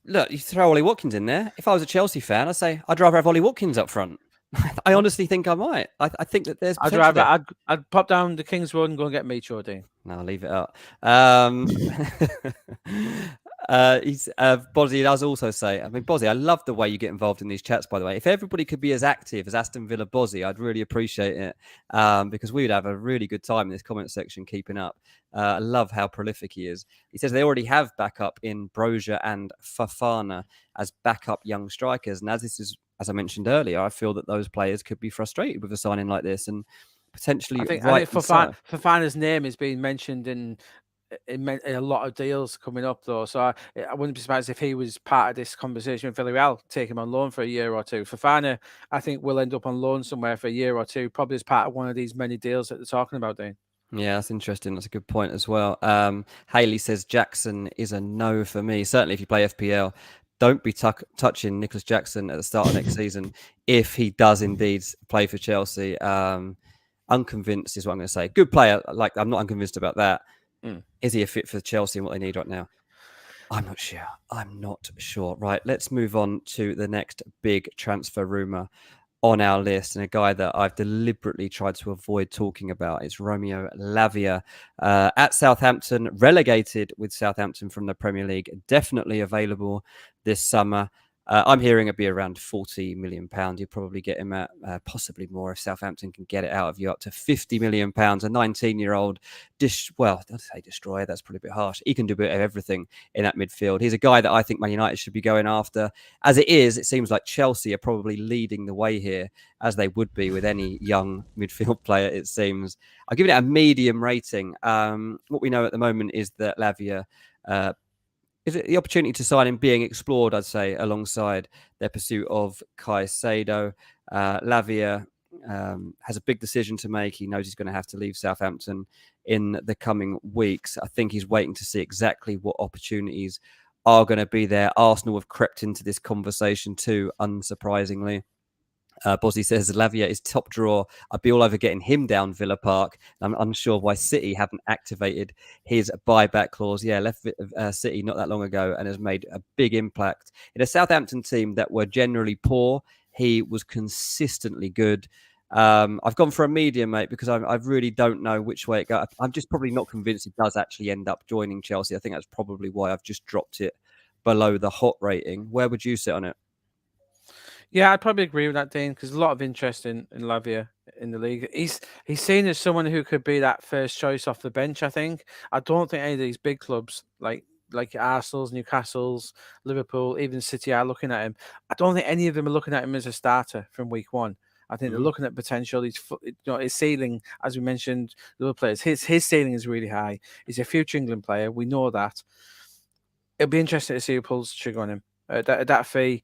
[SPEAKER 1] Look, you throw Ollie Watkins in there. If I was a Chelsea fan, I'd say I'd rather have Ollie Watkins up front. I honestly think I might. I think that there's potential there.
[SPEAKER 2] I'd pop down the King's Road and go and get Micho, Dean.
[SPEAKER 1] No, leave it up. Bozzy does also say, I mean, Bozzy, I love the way you get involved in these chats, by the way. If everybody could be as active as Aston Villa Bozzy, I'd really appreciate it, because we would have a really good time in this comment section keeping up. I love how prolific he is. He says they already have backup in Broja and Fofana as backup young strikers. And as I mentioned earlier, I feel that those players could be frustrated with a signing like this and potentially
[SPEAKER 2] I think Fofana's name is being mentioned in a lot of deals coming up, though. So I wouldn't be surprised if he was part of this conversation with Villarreal, take him on loan for a year or two. Fofana, I think, will end up on loan somewhere for a year or two, probably as part of one of these many deals that they're talking about, Dean.
[SPEAKER 1] Yeah, that's interesting. That's a good point as well. Haley says Jackson is a no for me. Certainly if you play FPL, don't be touching Nicholas Jackson at the start of next season if he does indeed play for Chelsea. Unconvinced is what I'm going to say. Good player. Like, I'm not unconvinced about that. Is he a fit for Chelsea and what they need right now? I'm not sure. Right, let's move on to the next big transfer rumour on our list, and a guy that I've deliberately tried to avoid talking about is Romeo Lavia at Southampton, relegated with Southampton from the Premier League, definitely available this summer. I'm hearing it'd be around £40 million. You'd probably get him at possibly more if Southampton can get it out of you, up to £50 million. A 19-year-old, I'd say destroyer. That's probably a bit harsh. He can do a bit of everything in that midfield. He's a guy that I think Man United should be going after. As it is, it seems like Chelsea are probably leading the way here, as they would be with any young midfield player, it seems. I'll give it a medium rating. What we know at the moment is that Lavia is it the opportunity to sign him being explored, I'd say, alongside their pursuit of Caicedo. Lavia has a big decision to make. He knows he's going to have to leave Southampton in the coming weeks. I think he's waiting to see exactly what opportunities are going to be there. Arsenal have crept into this conversation too, unsurprisingly. Bozzy says Lavia is top draw. I'd be all over getting him down Villa Park. I'm unsure why City haven't activated his buyback clause. Yeah, left City not that long ago and has made a big impact. In a Southampton team that were generally poor, he was consistently good. I've gone for a medium, mate, because I really don't know which way it goes. I'm just probably not convinced he does actually end up joining Chelsea. I think that's probably why I've just dropped it below the hot rating. Where would you sit on it?
[SPEAKER 2] Yeah, I'd probably agree with that, Dean, because there's a lot of interest in Lavia in the league. He's seen as someone who could be that first choice off the bench, I think. I don't think any of these big clubs like Arsenal's, Newcastle's, Liverpool, even City are looking at him. I don't think any of them are looking at him as a starter from week one. I think they're looking at potential. His ceiling, as we mentioned, the other players, his ceiling is really high. He's a future England player. We know that. It'll be interesting to see who pulls the trigger on him. That fee.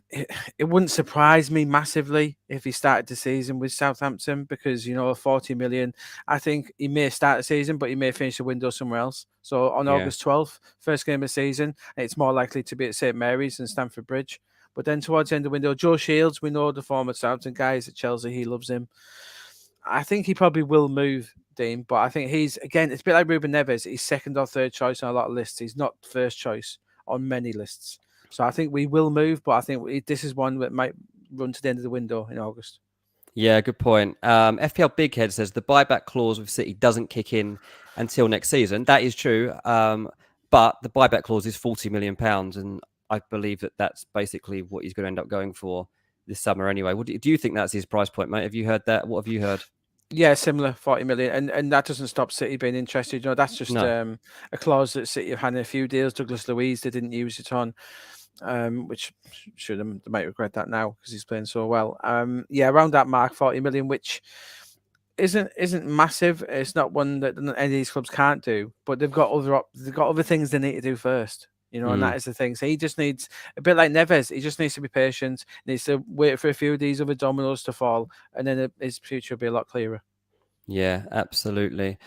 [SPEAKER 2] It wouldn't surprise me massively if he started the season with Southampton because, 40 million, I think he may start the season, but he may finish the window somewhere else. So on August 12th, first game of the season, it's more likely to be at St. Mary's than Stamford Bridge. But then towards the end of the window, Joe Shields, we know the former Southampton guy is at Chelsea. He loves him. I think he probably will move, Dean, but I think it's a bit like Ruben Neves. He's second or third choice on a lot of lists. He's not first choice on many lists. So I think we will move, but I think this is one that might run to the end of the window in August.
[SPEAKER 1] Yeah, good point. FPL Big Head says the buyback clause with City doesn't kick in until next season. That is true, but the buyback clause is £40 million, and I believe that that's basically what he's going to end up going for this summer anyway. Do you think that's his price point, mate? Have you heard that? What have you heard?
[SPEAKER 2] Yeah, similar 40 million, and that doesn't stop City being interested. That's just
[SPEAKER 1] No.
[SPEAKER 2] a clause that City have had in a few deals. Douglas Luiz, they didn't use it on, which should they might regret that now because he's playing so well. Yeah, around that mark, 40 million, which isn't massive. It's not one that any of these clubs can't do, but they've got other things they need to do first. And that is the thing. So he just needs, a bit like Neves, he just needs to be patient, needs to wait for a few of these other dominoes to fall, and then his future will be a lot clearer.
[SPEAKER 1] Yeah, absolutely.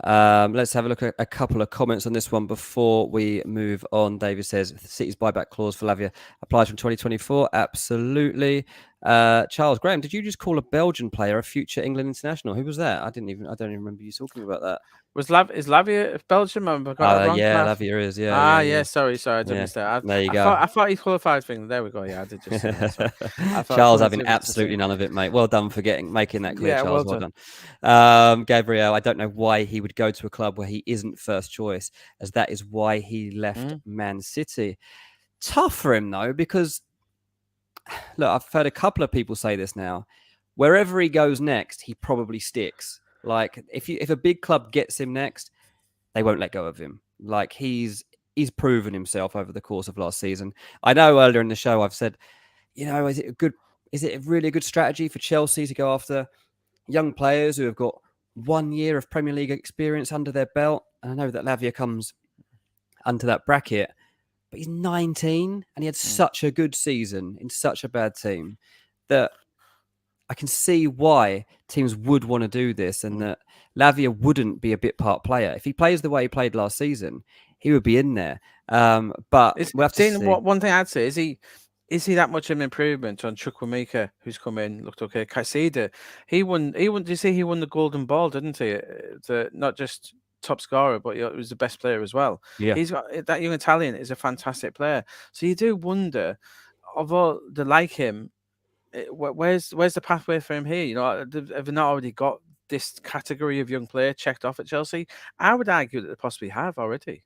[SPEAKER 1] Let's have a look at a couple of comments on this one before we move on. David says City's buyback clause for Lavia applies from 2024. Absolutely. Charles Graham, did you just call a Belgian player a future England international? Who was that? I don't even remember you talking about that.
[SPEAKER 2] Is Lavia Belgium? I got it wrong.
[SPEAKER 1] Yeah, Lavia is. Yeah.
[SPEAKER 2] Sorry, I did miss that.
[SPEAKER 1] There you go.
[SPEAKER 2] I thought he qualified thing. There we go. Yeah, I did just say that.
[SPEAKER 1] Charles having absolutely none of it, mate. Well done for making that clear,
[SPEAKER 2] yeah,
[SPEAKER 1] Charles.
[SPEAKER 2] well
[SPEAKER 1] done. Gabriel, I don't know why he would go to a club where he isn't first choice, as that is why he left Man City. Tough for him though, because look, I've heard a couple of people say this now. Wherever he goes next, he probably sticks. Like if a big club gets him next, they won't let go of him. Like he's proven himself over the course of last season. I know earlier in the show I've said, is it really a good strategy for Chelsea to go after young players who have got 1 year of Premier League experience under their belt? And I know that Lavia comes under that bracket, but he's 19 and he had such a good season in such a bad team that I can see why teams would want to do this, and that Lavia wouldn't be a bit part player. If he plays the way he played last season, he would be in there. But we'll have to see.
[SPEAKER 2] One thing I'd say is he that much of an improvement on Chukwuemeka, who's come in, looked okay? Caicedo, he won. Did you see he won the Golden Ball, didn't he? Not just top scorer, but he was the best player as well.
[SPEAKER 1] Yeah,
[SPEAKER 2] he's got that young Italian is a fantastic player. So you do wonder, of all the like him, where's the pathway for him here? Have they not already got this category of young player checked off at Chelsea? I would argue that they possibly have already.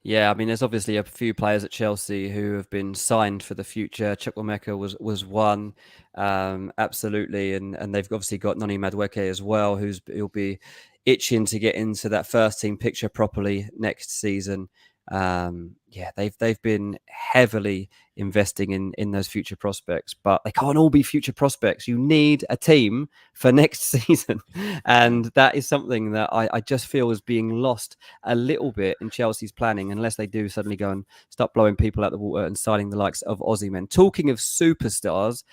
[SPEAKER 1] Yeah, I mean, there's obviously a few players at Chelsea who have been signed for the future. Chukwuemeka was one, absolutely, and they've obviously got Noni Madueke as well, who'll be itching to get into that first team picture properly next season. Yeah, they've been heavily investing in those future prospects, but they can't all be future prospects. You need a team for next season, and that is something that I just feel is being lost a little bit in Chelsea's planning, unless they do suddenly go and start blowing people out the water and signing the likes of Osimhen. Talking of superstars,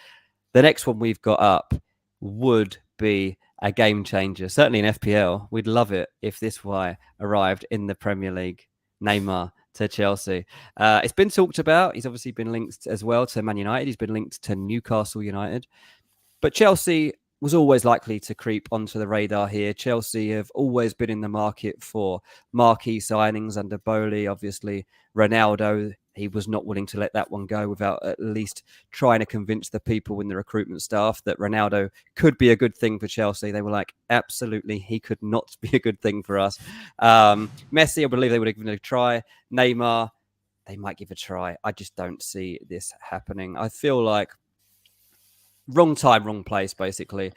[SPEAKER 1] the next one we've got up would be a game changer, certainly in FPL. We'd love it if this guy arrived in the Premier League. Neymar to Chelsea. It's been talked about. He's obviously been linked as well to Man United. He's been linked to Newcastle United. But Chelsea was always likely to creep onto the radar here. Chelsea have always been in the market for marquee signings under Bailey. Obviously, Ronaldo, he was not willing to let that one go without at least trying to convince the people in the recruitment staff that Ronaldo could be a good thing for Chelsea. They were like, absolutely, he could not be a good thing for us. Messi, I believe they would have given it a try. Neymar, they might give a try. I just don't see this happening. I feel like wrong time, wrong place, basically.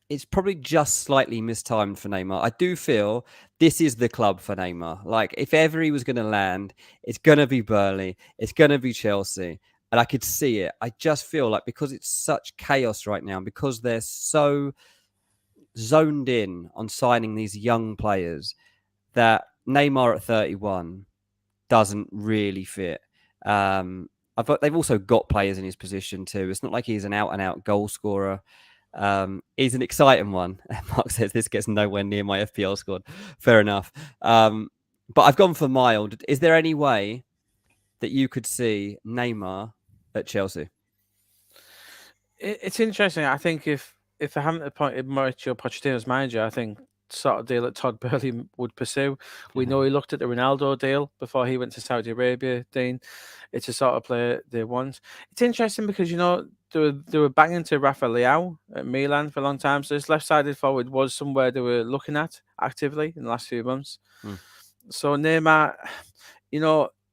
[SPEAKER 1] It's probably just slightly mistimed for Neymar. I do feel this is the club for Neymar. Like, if ever he was going to land, it's going to be Burnley. It's going to be Chelsea. And I could see it. I just feel like because it's such chaos right now, because they're so zoned in on signing these young players, that Neymar at 31 doesn't really fit. They've also got players in his position too. It's not like he's an out-and-out goal scorer. He's an exciting one. Mark says this gets nowhere near my FPL squad. Fair enough. But I've gone for mild. Is there any way that you could see Neymar at Chelsea?
[SPEAKER 2] It's interesting. I think if if they haven't appointed Mauricio Pochettino as manager, I think sort of deal that Todd Burley would pursue. We know he looked at the Ronaldo deal before he went to Saudi Arabia, Dean. It's a sort of player they want. It's interesting because, they were banging to Rafa Leao at Milan for a long time. So this left-sided forward was somewhere they were looking at actively in the last few months. So Neymar,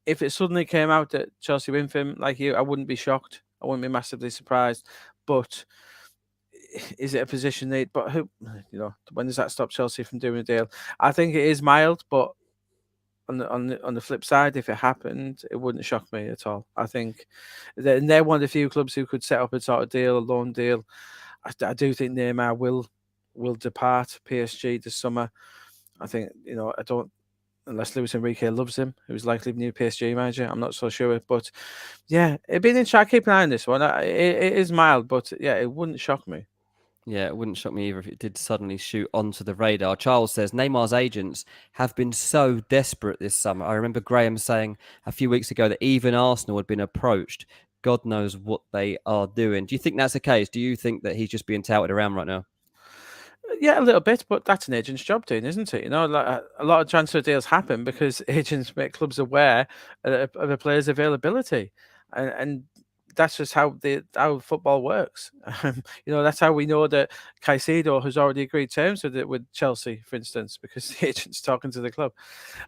[SPEAKER 2] if it suddenly came out that Chelsea win for him, like you, I wouldn't be shocked. I wouldn't be massively surprised. But is it a position need? But when does that stop Chelsea from doing a deal? I think it is mild, but on the flip side, if it happened, it wouldn't shock me at all. I think they're one of the few clubs who could set up a sort of deal, a loan deal. I do think Neymar will depart PSG this summer. I think I don't. Unless Luis Enrique loves him, who's likely the new PSG manager. I'm not so sure. But yeah, it'd be interesting. I keep an eye on this one. It is mild, but yeah, it wouldn't shock me.
[SPEAKER 1] Yeah, it wouldn't shock me either if it did suddenly shoot onto the radar. Charles says Neymar's agents have been so desperate this summer. I remember Graham saying a few weeks ago that even Arsenal had been approached. God knows what they are doing. Do you think that's the case? Do you think that he's just being touted around right now?
[SPEAKER 2] Yeah, a little bit, but that's an agent's job, doing, isn't it? Like a lot of transfer deals happen because agents make clubs aware of a player's availability, and that's just how football works. That's how we know that Caicedo has already agreed terms with Chelsea, for instance, because the agent's talking to the club.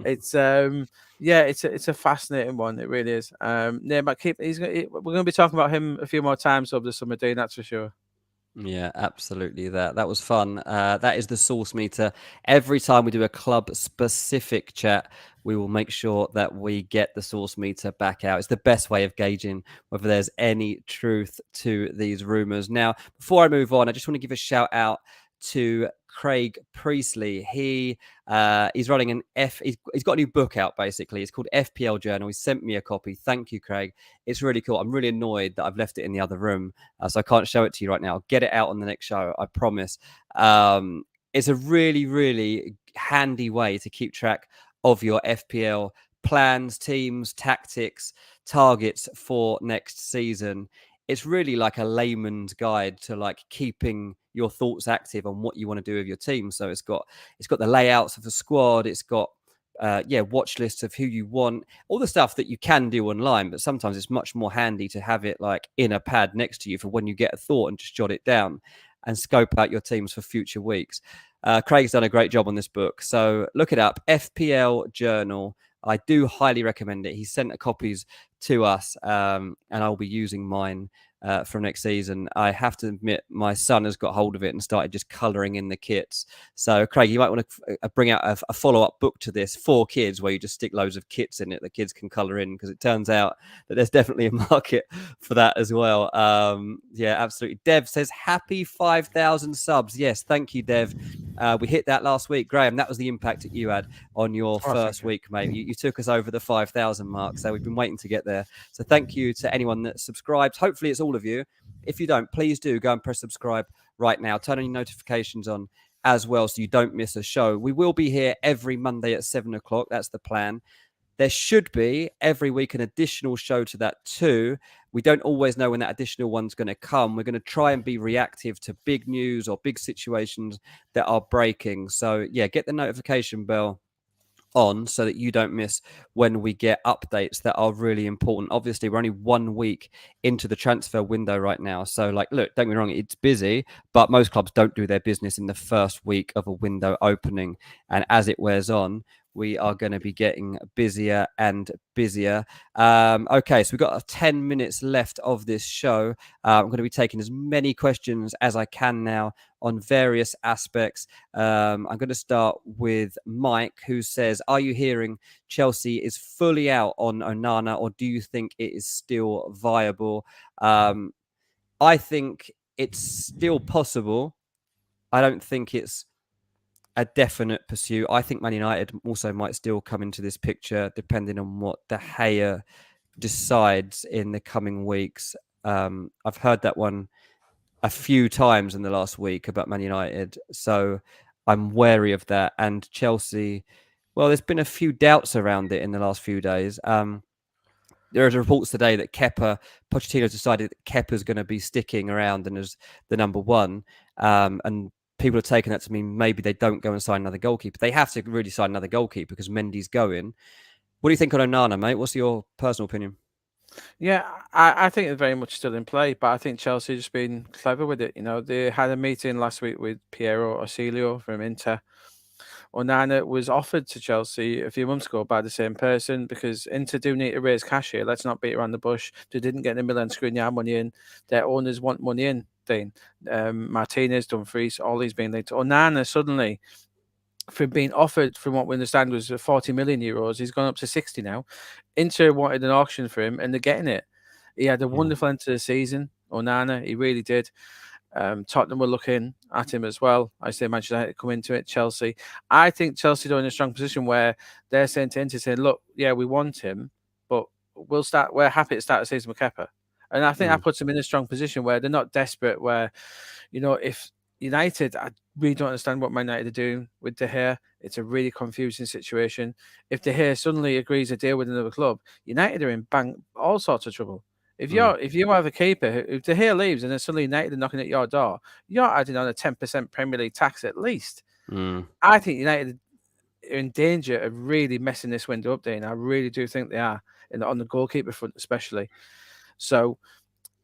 [SPEAKER 2] It's it's a fascinating one. It really is. Neymar, we're going to be talking about him a few more times over the summer, Dean. That's for sure.
[SPEAKER 1] Yeah, absolutely. That was fun. That is the source meter. Every time we do a club specific chat, we will make sure that we get the source meter back out. It's the best way of gauging whether there's any truth to these rumors. Now, before I move on, I just want to give a shout out to Craig Priestley. He's running he's got a new book out, basically. It's called FPL Journal. He sent me a copy. Thank you, Craig. It's really cool. I'm really annoyed that I've left it in the other room, so I can't show it to you right now. I'll get it out on the next show, I promise. It's a really, really handy way to keep track of your FPL plans, teams, tactics, targets for next season. It's really like a layman's guide to like keeping your thoughts active on what you want to do with your team. So it's got the layouts of the squad. It's got watch lists of who you want, all the stuff that you can do online, but sometimes it's much more handy to have it like in a pad next to you for when you get a thought and just jot it down and scope out your teams for future weeks. Craig's done a great job on this book, so look it up. FPL Journal. I do highly recommend it. He sent copies to us, and I'll be using mine from next season. I have to admit, my son has got hold of it and started just colouring in the kits. So, Craig, you might want to bring out a follow-up book to this for kids where you just stick loads of kits in it that kids can colour in, because it turns out that there's definitely a market for that as well. Yeah, absolutely. Dev says, happy 5,000 subs. Yes, thank you, Dev. We hit that last week. Graham, that was the impact that you had on your first week, mate. You took us over the 5,000 mark, so we've been waiting to get there. So thank you to anyone that subscribes. Hopefully it's all of you. If you don't, please do go and press subscribe right now. Turn on your notifications on as well so you don't miss a show. We will be here every Monday at 7 o'clock. That's the plan. There should be every week an additional show to that too. We don't always know when that additional one's going to come. We're going to try and be reactive to big news or big situations that are breaking. So yeah, get the notification bell on so that you don't miss when we get updates that are really important. Obviously, we're only 1 week into the transfer window right now. So like, look, don't get me wrong, it's busy, but most clubs don't do their business in the first week of a window opening. And as it wears on, we are going to be getting busier and busier. Okay, so we've got 10 minutes left of this show. I'm going to be taking as many questions as I can now on various aspects. I'm going to start with Mike, who says, are you hearing Chelsea is fully out on Onana, or do you think it is still viable? I think it's still possible. I don't think it's a definite pursuit. I think Man United also might still come into this picture, depending on what De Gea decides in the coming weeks. I've heard that one a few times in the last week about Man United, so I'm wary of that. And Chelsea, well, there's been a few doubts around it in the last few days. There are reports today that Pochettino decided that Kepa's going to be sticking around and as the number one. And people are taking that to mean maybe they don't go and sign another goalkeeper. They have to really sign another goalkeeper because Mendy's going. What do you think on Onana, mate? What's your personal opinion?
[SPEAKER 2] Yeah, I think it's very much still in play, but I think Chelsea just been clever with it. You know, they had a meeting last week with Piero Osilio from Inter. Onana was offered to Chelsea a few months ago by the same person because Inter do need to raise cash here. Let's not beat around the bush. They didn't get the Milan Skriniar money in. Their owners want money in, Dean. Martinez, Dumfries, all these being linked. Onana suddenly, from being offered, from what we understand, was 40 million euros. He's gone up to 60 now. Inter wanted an auction for him, and they're getting it. He had a wonderful end to the season, Onana. He really did. Tottenham were looking at him as well. I say Manchester United come into it. Chelsea. I think Chelsea are in a strong position where they're saying to Inter, saying, "Look, yeah, we want him, but we'll start. We're happy to start the season with Kepa." And I think that puts them in a strong position where they're not desperate. Where, if United, I really don't understand what Man United are doing with De Gea. It's a really confusing situation. If De Gea suddenly agrees a deal with another club, United are in all sorts of trouble. If you have a keeper, if De Gea leaves and then suddenly United are knocking at your door, you're adding on a 10% Premier League tax at least. I think United are in danger of really messing this window up, Dean. I really do think they are, on the goalkeeper front especially. So,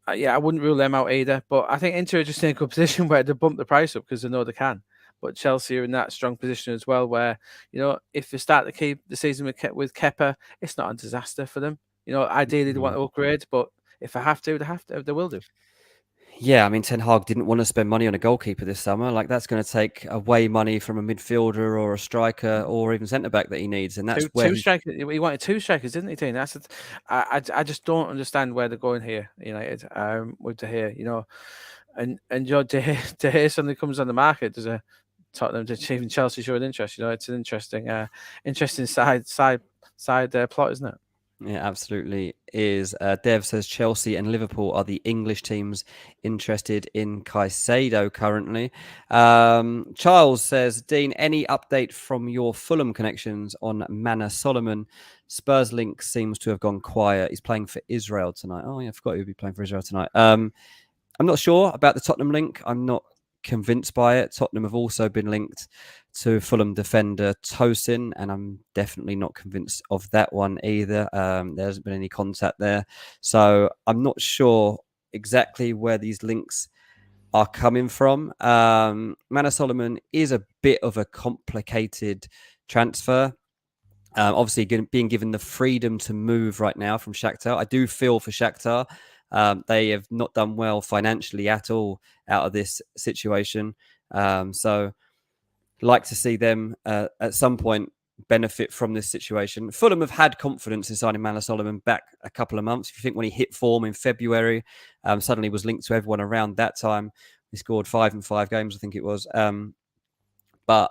[SPEAKER 2] I wouldn't rule them out either. But I think Inter are just in a good position where they bump the price up because they know they can. But Chelsea are in that strong position as well, where if they start to keep the season with Kepa, it's not a disaster for them. Ideally they want to upgrade, but if they have to, they will do.
[SPEAKER 1] Yeah, I mean, Ten Hag didn't want to spend money on a goalkeeper this summer. Like, that's going to take away money from a midfielder or a striker or even centre back that he needs, and that's where
[SPEAKER 2] two strikers. He wanted two strikers, didn't he, Dean? I just don't understand where they're going here, United. With De Gea, and De Gea suddenly comes on the market. There's a Tottenham to even Chelsea showing interest. It's an interesting side plot, isn't it?
[SPEAKER 1] Yeah, absolutely is. Dev says Chelsea and Liverpool are the English teams interested in Caicedo currently. Charles says, Dean, any update from your Fulham connections on Manor Solomon? Spurs link seems to have gone quiet. He's playing for Israel tonight. Oh, yeah, I forgot he would be playing for Israel tonight. I'm not sure about the Tottenham link. I'm not convinced by it. Tottenham have also been linked to Fulham defender Tosin, and I'm definitely not convinced of that one either. There hasn't been any contact there, so I'm not sure exactly where these links are coming from. Manor Solomon is a bit of a complicated transfer. Obviously, being given the freedom to move right now from Shakhtar, I do feel for Shakhtar. They have not done well financially at all out of this situation. So, like to see them at some point benefit from this situation. Fulham have had confidence in signing Manor Solomon back a couple of months. If you think when he hit form in February, suddenly was linked to everyone around that time. He scored 5 in 5 games, I think it was. But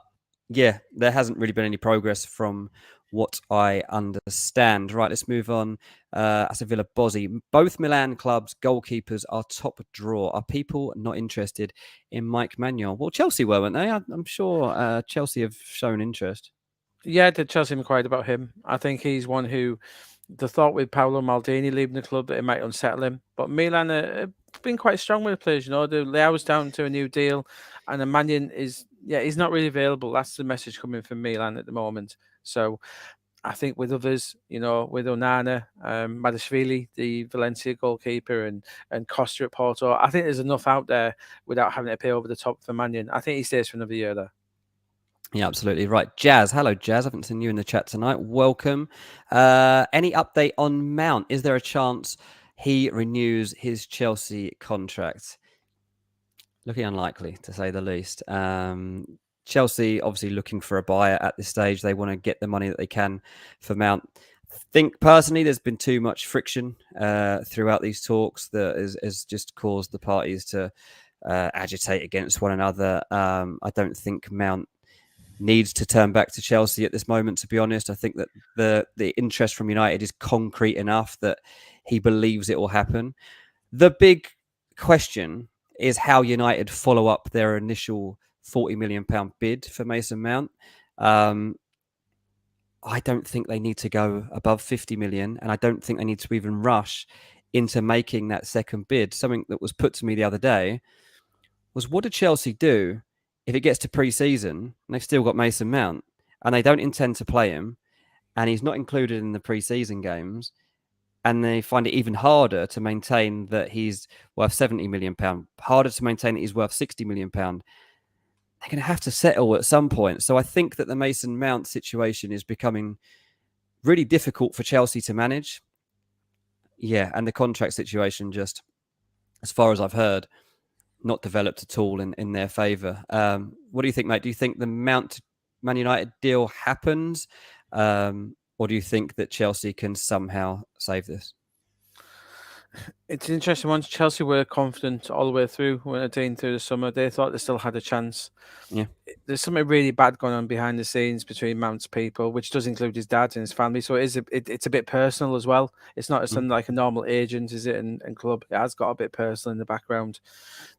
[SPEAKER 1] yeah, there hasn't really been any progress from what I understand. Right, let's move on. Aston Villa, Bozzi. Both Milan clubs' goalkeepers are top draw. Are people not interested in Mike Maignan? Well, Chelsea were, weren't they? I'm sure Chelsea have shown interest.
[SPEAKER 2] Yeah, the Chelsea inquired about him. I think he's one who the thought with Paolo Maldini leaving the club that it might unsettle him. But Milan have been quite strong with the players. The Leao's down to a new deal, and the Mannion he's not really available. That's the message coming from Milan at the moment. So I think with others, with Onana, Madashvili, the Valencia goalkeeper, and Costa at Porto, I think there's enough out there without having to pay over the top for Mannion. I think he stays for another year there.
[SPEAKER 1] Yeah, absolutely right. Jazz, hello, Jazz. I haven't seen you in the chat tonight. Welcome. Any update on Mount? Is there a chance he renews his Chelsea contract? Looking unlikely, to say the least. Chelsea obviously looking for a buyer at this stage. They want to get the money that they can for Mount. I think personally, there's been too much friction throughout these talks that has just caused the parties to agitate against one another. I don't think Mount needs to turn back to Chelsea at this moment, to be honest. I think that the interest from United is concrete enough that he believes it will happen. The big question is how United follow up their initial £40 million bid for Mason Mount. I don't think they need to go above 50 million, and I don't think they need to even rush into making that second bid. Something that was put to me the other day was, what did Chelsea do if it gets to pre-season and they've still got Mason Mount and they don't intend to play him and he's not included in the pre-season games, and they find it even harder to maintain that he's worth £70 million, harder to maintain that he's worth £60 million, they're going to have to settle at some point. So I think that the Mason Mount situation is becoming really difficult for Chelsea to manage. Yeah, and the contract situation, just as far as I've heard, not developed at all in their favour. What do you think, mate? Do you think the Mount Man United deal happens? Or do you think that Chelsea can somehow save this?
[SPEAKER 2] It's an interesting one. Chelsea were confident all the way through when Dean through the summer. They thought they still had a chance.
[SPEAKER 1] Yeah.
[SPEAKER 2] There's something really bad going on behind the scenes between Mount's people, which does include his dad and his family. So it's a bit personal as well. It's not something like a normal agent, is it? And club. It has got a bit personal in the background.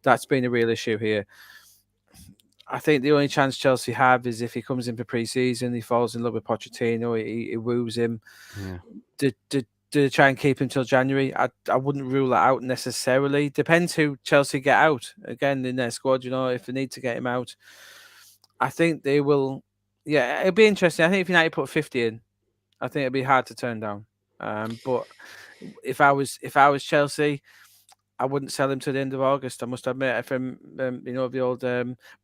[SPEAKER 2] That's been a real issue here. I think the only chance Chelsea have is if he comes in for pre-season, he falls in love with Pochettino, he woos him.
[SPEAKER 1] Yeah.
[SPEAKER 2] To try and keep him till January, I wouldn't rule that out necessarily. Depends who Chelsea get out again in their squad. If they need to get him out, I think they will. Yeah, it'll be interesting. I think if United put 50 in, I think it'd be hard to turn down. But if I was Chelsea, I wouldn't sell him to the end of August. I must admit, from the old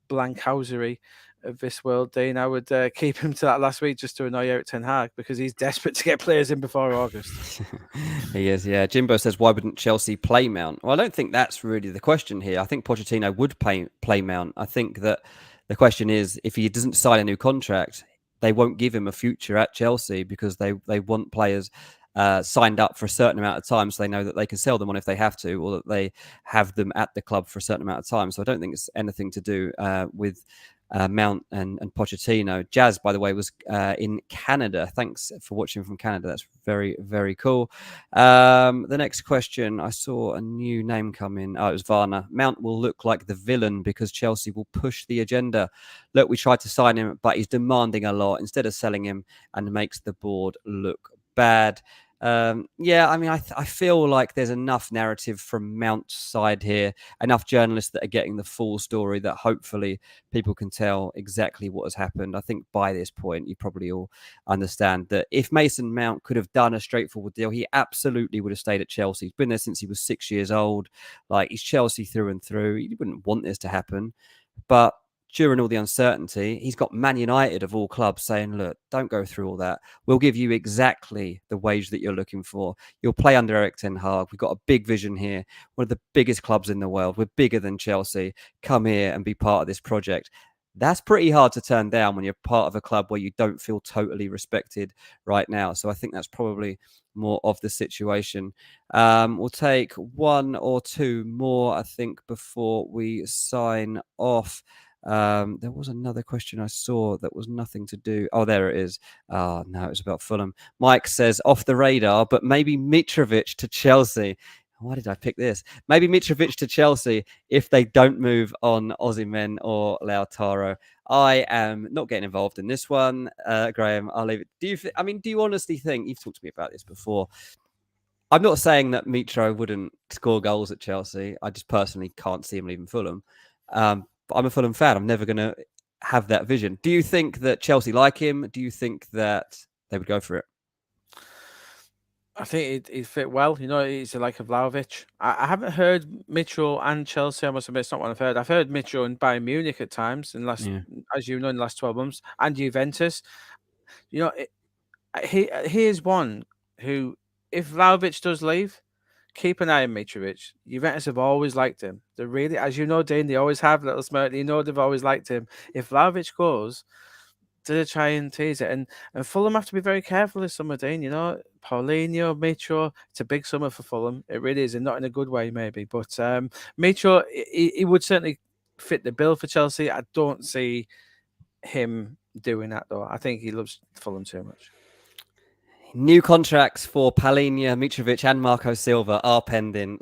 [SPEAKER 2] blankhousery of this world, Dean, I would keep him to that last week just to annoy Eric Ten Hag because he's desperate to get players in before August.
[SPEAKER 1] He is, yeah. Jimbo says, why wouldn't Chelsea play Mount? Well, I don't think that's really the question here. I think Pochettino would play Mount. I think that the question is, if he doesn't sign a new contract, they won't give him a future at Chelsea because they want players signed up for a certain amount of time so they know that they can sell them on if they have to, or that they have them at the club for a certain amount of time. So I don't think it's anything to do with Mount and Pochettino. Jazz, by the way, was in Canada. Thanks for watching from Canada. That's very, very cool. The next question, I saw a new name come in. Oh, it was Varna. Mount will look like the villain because Chelsea will push the agenda. Look, we tried to sign him, but he's demanding a lot instead of selling him, and makes the board look bad. Yeah, I mean, I feel like there's enough narrative from Mount's side here, enough journalists that are getting the full story that hopefully people can tell exactly what has happened. I think by this point, you probably all understand that if Mason Mount could have done a straightforward deal, he absolutely would have stayed at Chelsea. He's been there since he was 6 years old. Like, he's Chelsea through and through. You wouldn't want this to happen. But during all the uncertainty, he's got Man United of all clubs saying, look, don't go through all that. We'll give you exactly the wage that you're looking for. You'll play under Eric Ten Hag. We've got a big vision here. One of the biggest clubs in the world. We're bigger than Chelsea. Come here and be part of this project. That's pretty hard to turn down when you're part of a club where you don't feel totally respected right now. So I think that's probably more of the situation. We'll take one or two more, I think, before we sign off. There was another question I saw that was nothing to do. Oh, there it is. Oh, no, it was about Fulham. Mike says, off the radar, but maybe Mitrovic to Chelsea. Why did I pick this? Maybe Mitrovic to Chelsea if they don't move on Osimhen or Lautaro. I am not getting involved in this one, Graham. I'll leave it. Do you honestly think, you've talked to me about this before, I'm not saying that Mitro wouldn't score goals at Chelsea. I just personally can't see him leaving Fulham. But I'm a Fulham fan. I'm never going to have that vision. Do you think that Chelsea like him? Do you think that they would go for it?
[SPEAKER 2] I think he'd fit well. He's like a Vlahovic. I haven't heard Mitro and Chelsea. I must admit, it's not what I've heard. I've heard Mitro and Bayern Munich at times in as you know, in the last 12 months, and Juventus. He is one who, if Vlahovic does leave, keep an eye on Mitrovic. Juventus have always liked him. They really, as you know, Dean, they always have little smirk. They've always liked him. If Vlahovic goes, to try and tease it. And Fulham have to be very careful this summer, Dean. Paulinho, Mitro, it's a big summer for Fulham. It really is, and not in a good way, maybe. But Mitro, he would certainly fit the bill for Chelsea. I don't see him doing that, though. I think he loves Fulham too much.
[SPEAKER 1] New contracts for Paulinho, Mitrovic, and Marco Silva are pending.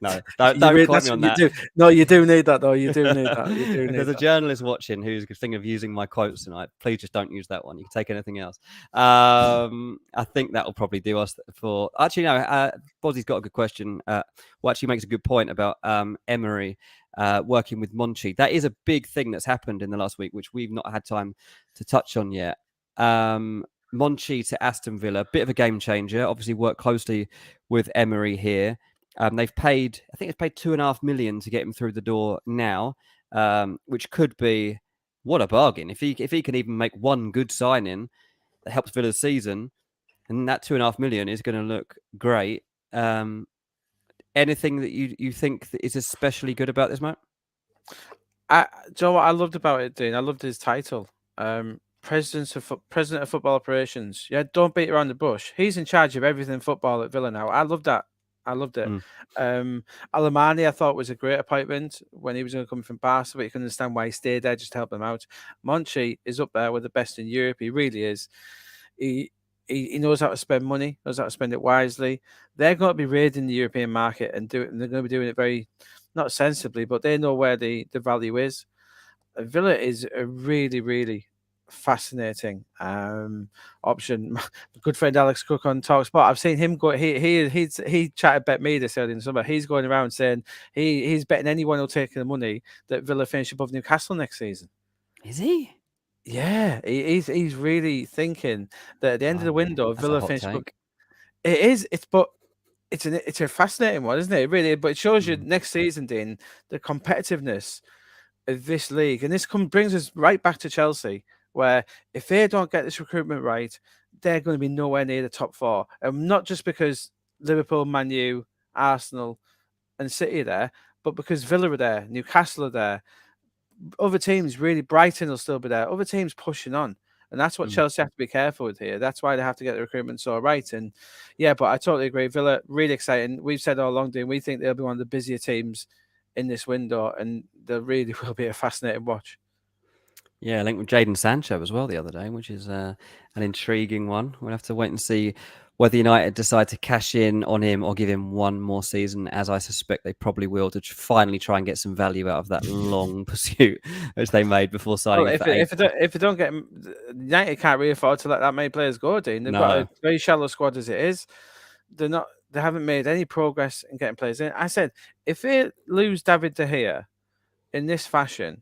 [SPEAKER 1] No, don't quote me on that.
[SPEAKER 2] No, you do need that, though. You do need that.
[SPEAKER 1] There's a journalist watching who's thinking of using my quotes tonight. Please just don't use that one. You can take anything else. I think that will probably do us for... Actually, no, Bozzy's got a good question. Actually makes a good point about Emery working with Monchi. That is a big thing that's happened in the last week, which we've not had time to touch on yet. Monchi to Aston Villa, bit of a game changer. Obviously, worked closely with Emery here. They've paid, I think it's paid $2.5 million to get him through the door now, which could be what a bargain. If he can even make one good signing that helps Villa's season, and that $2.5 million is going to look great. Anything that you think that is especially good about this, mate?
[SPEAKER 2] Do you know what I loved about it, Dean? I loved his title. President of Football Operations. Yeah, don't beat around the bush. He's in charge of everything football at Villa now. I love that. I loved it. Alemani, I thought, was a great appointment when he was going to come from Barca, but you can understand why he stayed there just to help them out. Monchi is up there with the best in Europe. He really is. He knows how to spend money, knows how to spend it wisely. They're going to be raiding the European market and they're going to be doing it very, not sensibly, but they know where the value is. Villa is a really, really fascinating option. My good friend Alex Cook on Talksport, I've seen him go. He chatted bet me this early in the summer. He's going around saying he's betting anyone who'll take the money that Villa finish above Newcastle next season.
[SPEAKER 1] Is he?
[SPEAKER 2] Yeah, he's really thinking that at the end of the window, Villa finish. It is. It's a fascinating one, isn't it? Really, but it shows you next season, Dean, the competitiveness of this league, and this brings us right back to Chelsea, where if they don't get this recruitment right, they're going to be nowhere near the top four, and not just because Liverpool, Man U, Arsenal, and City are there, but because Villa are there, Newcastle are there. Other teams, really, Brighton will still be there. Other teams pushing on. And that's what Chelsea have to be careful with here. That's why they have to get the recruitment so right. And yeah, but I totally agree. Villa, really exciting. We've said all along, Dean, we think they'll be one of the busier teams in this window, and there really will be a fascinating watch.
[SPEAKER 1] Yeah, linked with Jadon Sancho as well the other day, which is an intriguing one. We'll have to wait and see whether United decide to cash in on him or give him one more season, as I suspect they probably will, to finally try and get some value out of that long pursuit which they made before signing.
[SPEAKER 2] If they don't get him, United can't really afford to let that many players go, Dean. They've got a very shallow squad as it is. They haven't made any progress in getting players in. I said, if they lose David De Gea in this fashion,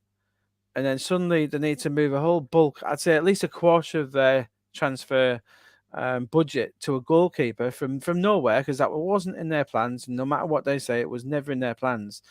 [SPEAKER 2] and then suddenly they need to move a whole bulk, I'd say at least a quarter of their transfer budget to a goalkeeper from nowhere, because that wasn't in their plans. No matter what they say, it was never in their plans.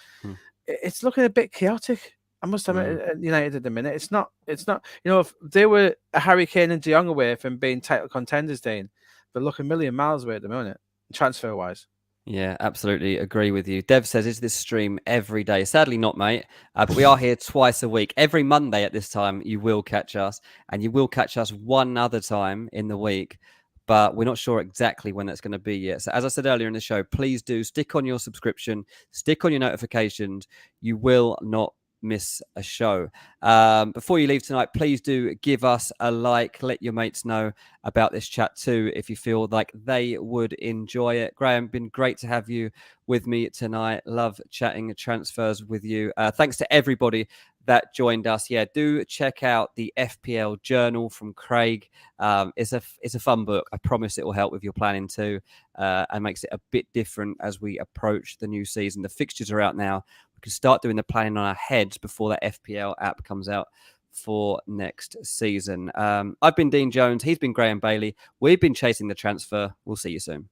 [SPEAKER 2] It's looking a bit chaotic, I must admit, at United at the minute. It's not. You know, if they were a Harry Kane and De Jong away from being title contenders, Dean, they're looking a million miles away at the moment, transfer wise.
[SPEAKER 1] Yeah, absolutely agree with you. Dev says, is this stream every day? Sadly not, mate. But we are here twice a week. Every Monday at this time, you will catch us. And you will catch us one other time in the week. But we're not sure exactly when that's going to be yet. So as I said earlier in the show, please do stick on your subscription. Stick on your notifications. You will not miss a show. Before you leave tonight, please do give us a like. Let your mates know about this chat too if you feel like they would enjoy it. Graeme, been great to have you with me tonight. Love chatting transfers with you. Thanks to everybody that joined us. Yeah, do check out the FPL Journal from Craig. It's a fun book. I promise it will help with your planning too, and makes it a bit different as we approach the new season. The fixtures are out now. We can start doing the planning on our heads before that FPL app comes out for next season. I've been Dean Jones. He's been Graeme Bailey. We've been chasing the transfer. We'll see you soon.